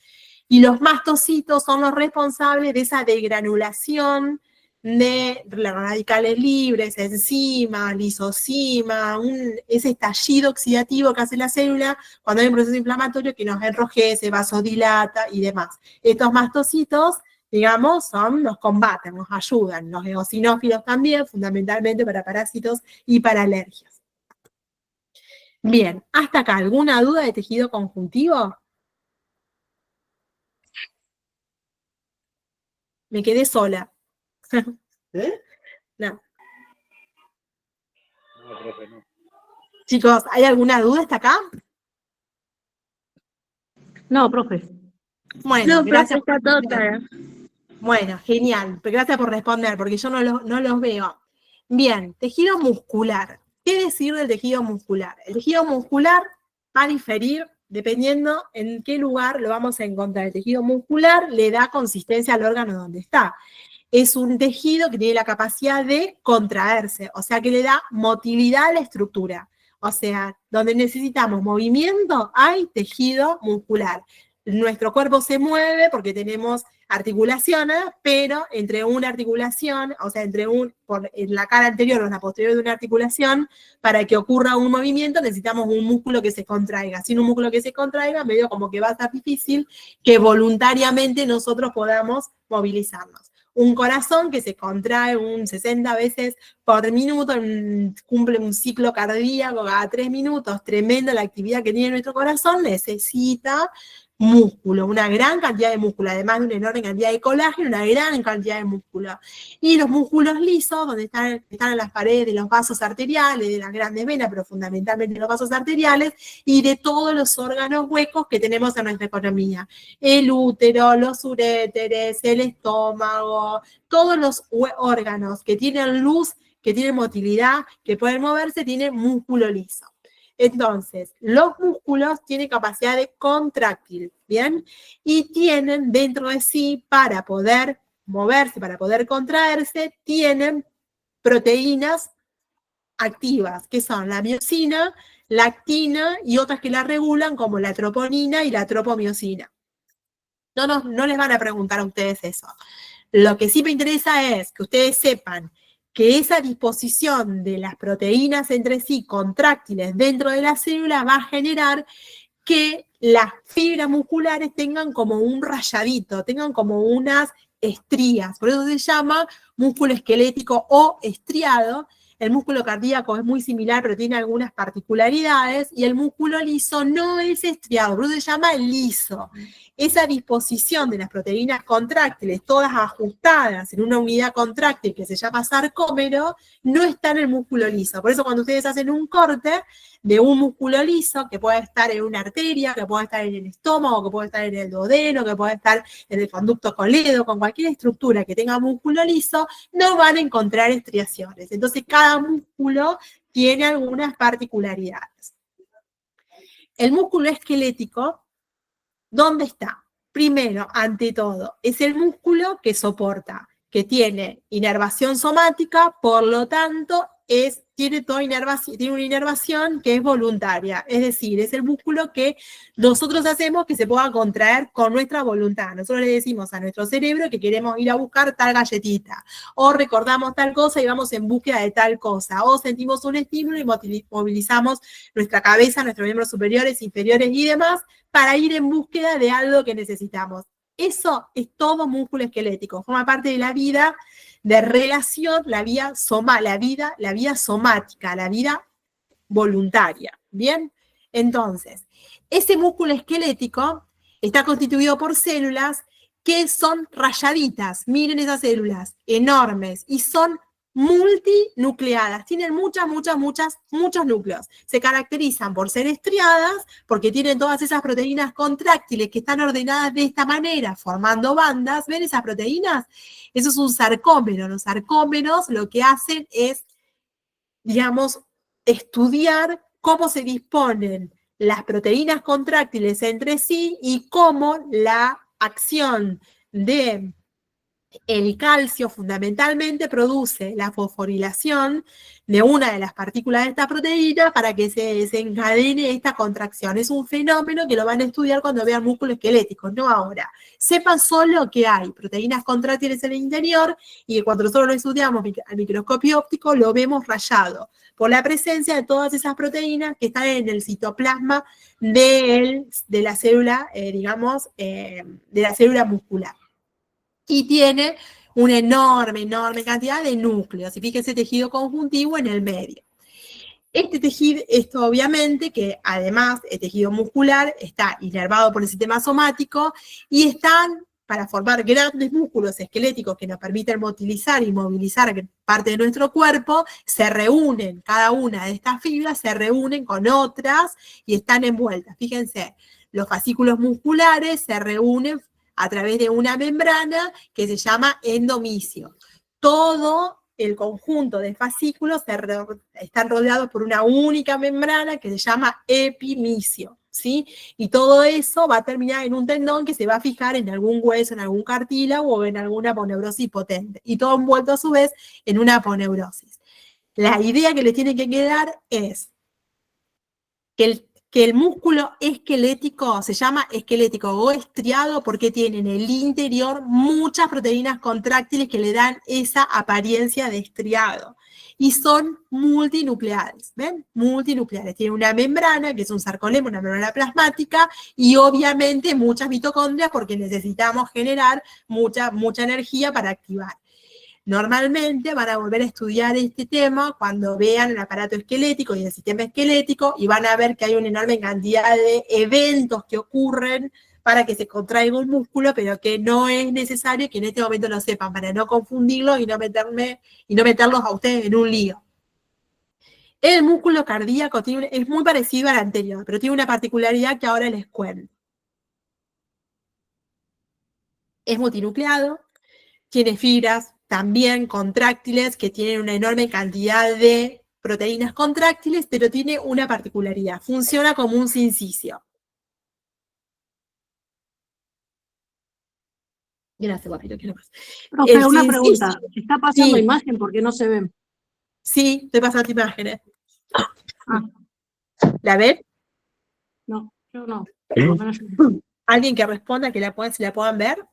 Y los mastocitos son los responsables de esa degranulación de radicales libres, enzimas, lisosima, ese estallido oxidativo que hace la célula cuando hay un proceso inflamatorio que nos enrojece, vasodilata y demás. Estos mastocitos, digamos, nos combaten, nos ayudan, los eosinófilos también, fundamentalmente para parásitos y para alergias. Bien, hasta acá, ¿alguna duda de tejido conjuntivo? Me quedé sola. No. No, profe, no. Chicos, ¿hay alguna duda hasta acá? No, profe. Bueno, No, gracias. profe, está todo claro. Bueno, genial. Gracias por responder, porque yo no los veo. Bien, tejido muscular. ¿Qué decir del tejido muscular? El tejido muscular va a diferir dependiendo en qué lugar lo vamos a encontrar. El tejido muscular le da consistencia al órgano donde está. Es un tejido que tiene la capacidad de contraerse, o sea que le da motilidad a la estructura. O sea, donde necesitamos movimiento, hay tejido muscular. Nuestro cuerpo se mueve porque tenemos articulaciones, pero entre una articulación, o sea, en la cara anterior o en la posterior de una articulación, para que ocurra un movimiento necesitamos un músculo que se contraiga. Sin un músculo que se contraiga, medio como que va a ser difícil que voluntariamente nosotros podamos movilizarnos. un corazón que se contrae un 60 veces por minuto, cumple un ciclo cardíaco cada 3 minutos, tremenda la actividad que tiene nuestro corazón, necesita músculo, una gran cantidad de músculo, además de una enorme cantidad de colágeno, una gran cantidad de músculo. Y los músculos lisos, donde están en las paredes de los vasos arteriales, de las grandes venas, pero fundamentalmente los vasos arteriales, y de todos los órganos huecos que tenemos en nuestra economía. El útero, los uréteres, el estómago, todos los órganos que tienen luz, que tienen motilidad, que pueden moverse, tienen músculo liso. Entonces, los músculos tienen capacidad de contráctil, ¿bien? Y tienen dentro de sí, para poder moverse, para poder contraerse, tienen proteínas activas, que son la miosina, la actina y otras que la regulan, como la troponina y la tropomiosina. No les van a preguntar a ustedes eso. Lo que sí me interesa es que ustedes sepan que esa disposición de las proteínas entre sí contráctiles dentro de la célula va a generar que las fibras musculares tengan como un rayadito, tengan como unas estrías. Por eso se llama músculo esquelético o estriado. El músculo cardíaco es muy similar, pero tiene algunas particularidades, y el músculo liso no es estriado, por eso se llama liso. Esa disposición de las proteínas contráctiles, todas ajustadas en una unidad contráctil que se llama sarcómero, no está en el músculo liso. Por eso cuando ustedes hacen un corte de un músculo liso, que puede estar en una arteria, que puede estar en el estómago, que puede estar en el duodeno, que puede estar en el conducto coledo, con cualquier estructura que tenga músculo liso, no van a encontrar estriaciones. Entonces, cada músculo tiene algunas particularidades. El músculo esquelético, ¿dónde está? Primero, ante todo, es el músculo que soporta, que tiene inervación somática, por lo tanto, tiene una inervación que es voluntaria, es decir, es el músculo que nosotros hacemos que se pueda contraer con nuestra voluntad. Nosotros le decimos a nuestro cerebro que queremos ir a buscar tal galletita, o recordamos tal cosa y vamos en búsqueda de tal cosa, o sentimos un estímulo y movilizamos nuestra cabeza, nuestros miembros superiores, inferiores y demás para ir en búsqueda de algo que necesitamos. Eso es todo músculo esquelético, forma parte de la vida de relación, la vida somática, la vida voluntaria, ¿bien? Entonces, ese músculo esquelético está constituido por células que son rayaditas, miren esas células, enormes, y son multinucleadas, tienen muchos núcleos. Se caracterizan por ser estriadas, porque tienen todas esas proteínas contráctiles que están ordenadas de esta manera, formando bandas. ¿Ven esas proteínas? Eso es un sarcómero. Los sarcómeros lo que hacen es, digamos, estudiar cómo se disponen las proteínas contráctiles entre sí y cómo la acción de el calcio fundamentalmente produce la fosforilación de una de las partículas de esta proteína para que se desencadene esta contracción. Es un fenómeno que lo van a estudiar cuando vean músculos esqueléticos, no ahora. Sepan solo que hay proteínas contráctiles en el interior y que cuando nosotros lo estudiamos al microscopio óptico lo vemos rayado por la presencia de todas esas proteínas que están en el citoplasma de la célula, de la célula muscular. Y tiene una enorme cantidad de núcleos. Y fíjense, tejido conjuntivo en el medio. Este tejido, esto obviamente, que además el tejido muscular está inervado por el sistema somático y están para formar grandes músculos esqueléticos que nos permiten motilizar y movilizar parte de nuestro cuerpo, se reúnen, cada una de estas fibras se reúnen con otras y están envueltas. Fíjense, los fascículos musculares se reúnen a través de una membrana que se llama endomisio. Todo el conjunto de fascículos están rodeados por una única membrana que se llama epimisio, ¿sí? Y todo eso va a terminar en un tendón que se va a fijar en algún hueso, en algún cartílago o en alguna aponeurosis potente. Y todo envuelto a su vez en una aponeurosis. La idea que les tiene que quedar es que el músculo esquelético se llama esquelético o estriado porque tiene en el interior muchas proteínas contráctiles que le dan esa apariencia de estriado. y son multinucleares, ¿ven? Multinucleares. Tienen una membrana, que es un sarcolema, una membrana plasmática, y obviamente muchas mitocondrias porque necesitamos generar mucha energía para activar. Normalmente van a volver a estudiar este tema cuando vean el aparato esquelético y el sistema esquelético y van a ver que hay una enorme cantidad de eventos que ocurren para que se contraiga un músculo, pero que no es necesario que en este momento lo sepan, para no confundirlos y no meterlos a ustedes en un lío. El músculo cardíaco es muy parecido al anterior, pero tiene una particularidad que ahora les cuento. Es multinucleado, tiene fibras también contráctiles que tienen una enorme cantidad de proteínas contráctiles, pero tiene una particularidad, funciona como un sincicio. Gracias, guapito, ¿qué más? Profe, una pregunta. ¿Está pasando sí, imagen porque no se ven? sí, estoy pasando imágenes. Ah, ¿La ven? no, yo no. Por lo menos yo no. ¿Alguien que responda que si la puedan ver?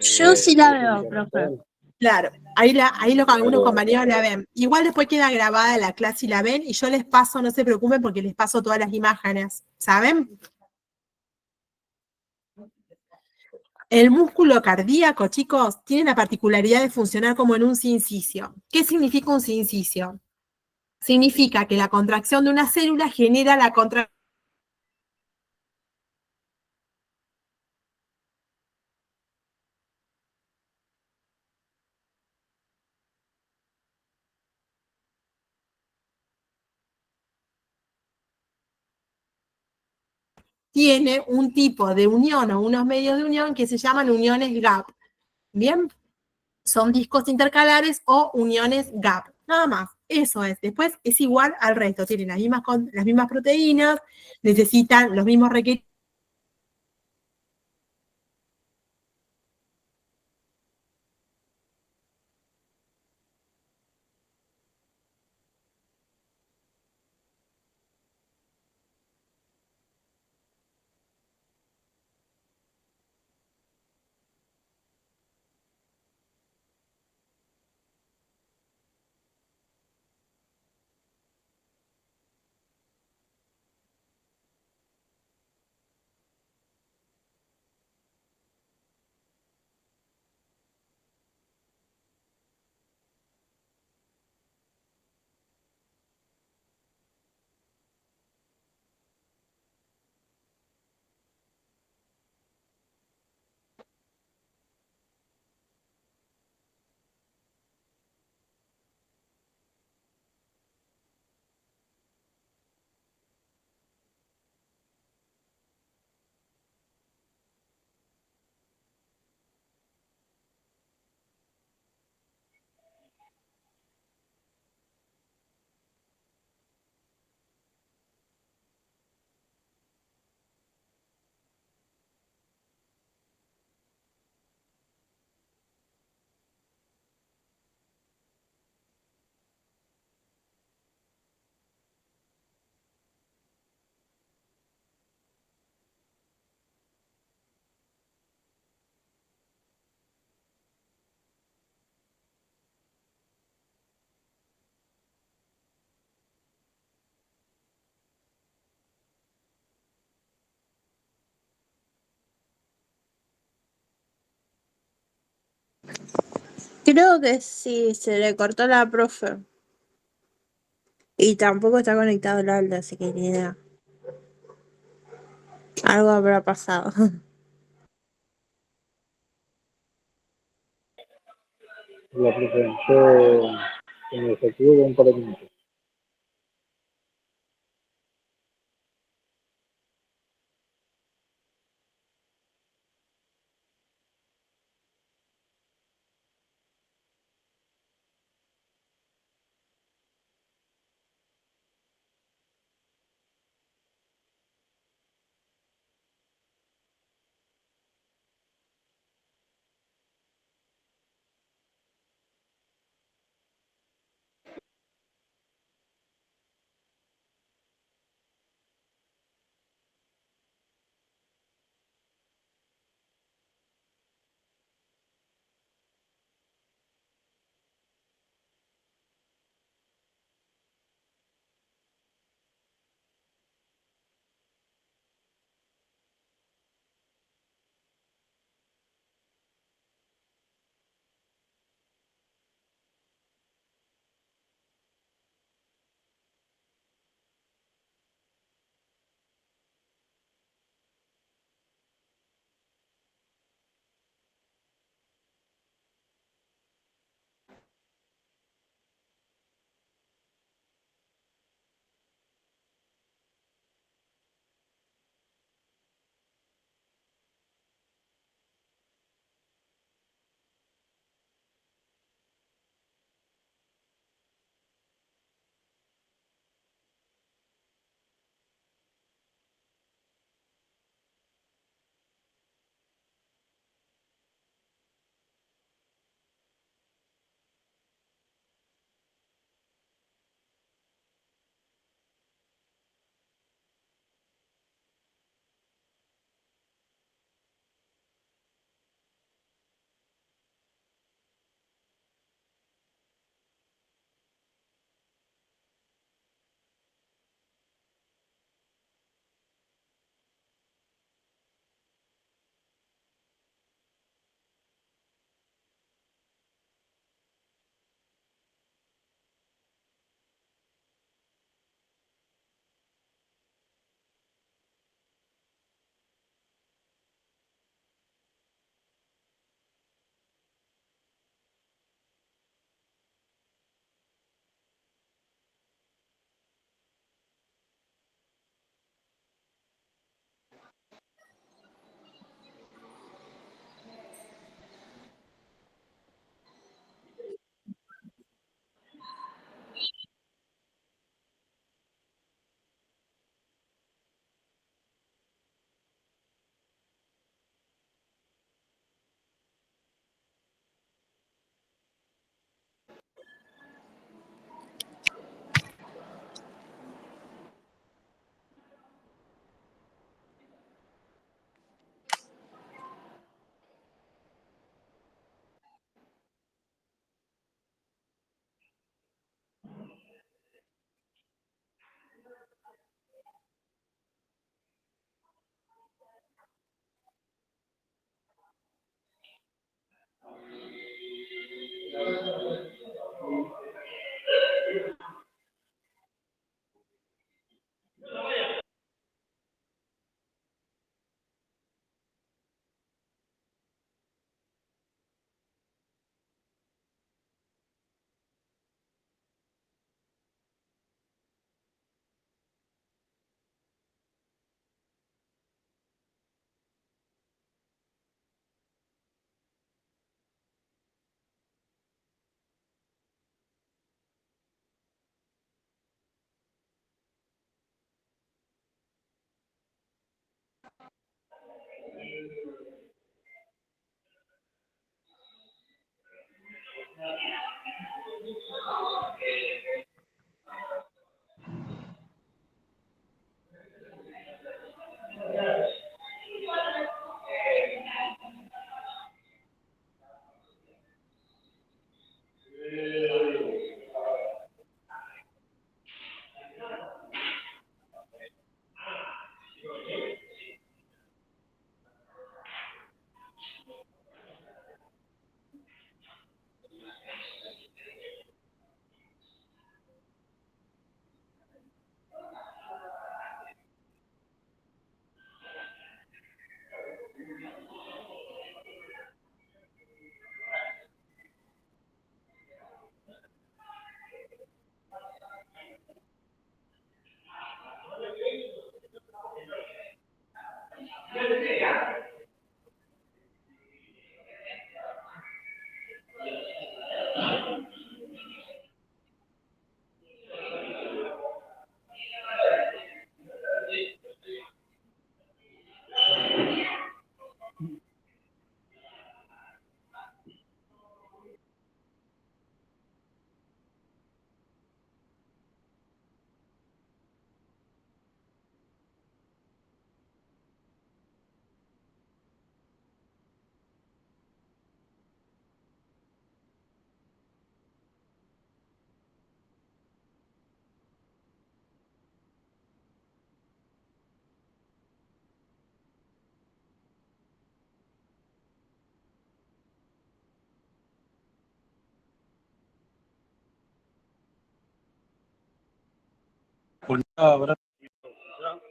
Yo sí la veo, profe. Claro, ahí algunos compañeros la ven. Igual después queda grabada la clase y la ven, y yo les paso, no se preocupen porque les paso todas las imágenes, ¿saben? El músculo cardíaco, chicos, tiene la particularidad de funcionar como en un sincicio. ¿Qué significa un sincicio? Significa que la contracción de una célula genera la contracción. Tiene un tipo de unión o unos medios de unión que se llaman uniones gap. ¿Bien? Son discos intercalares o uniones gap. Nada más. Eso es. Después es igual al resto. Tienen las mismas proteínas, necesitan los mismos requerimientos. Creo que sí, se le cortó la profe. Y tampoco está conectado el Aldo, así que ni idea. Algo habrá pasado. La profe, yo me desactivo con un par de minutos.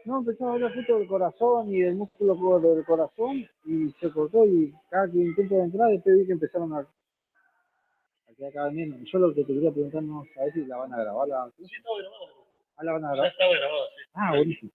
No, empezaba a hablar justo del corazón y del músculo del corazón y se cortó y cada que intento de entrar después vi que empezaron a quedar cada vez menos. Yo lo que te quería preguntar, no sabés si la van a grabar la... Sí, está grabada. Ah, la van a grabar. Ya estaba grabada, sí. Ah, buenísimo.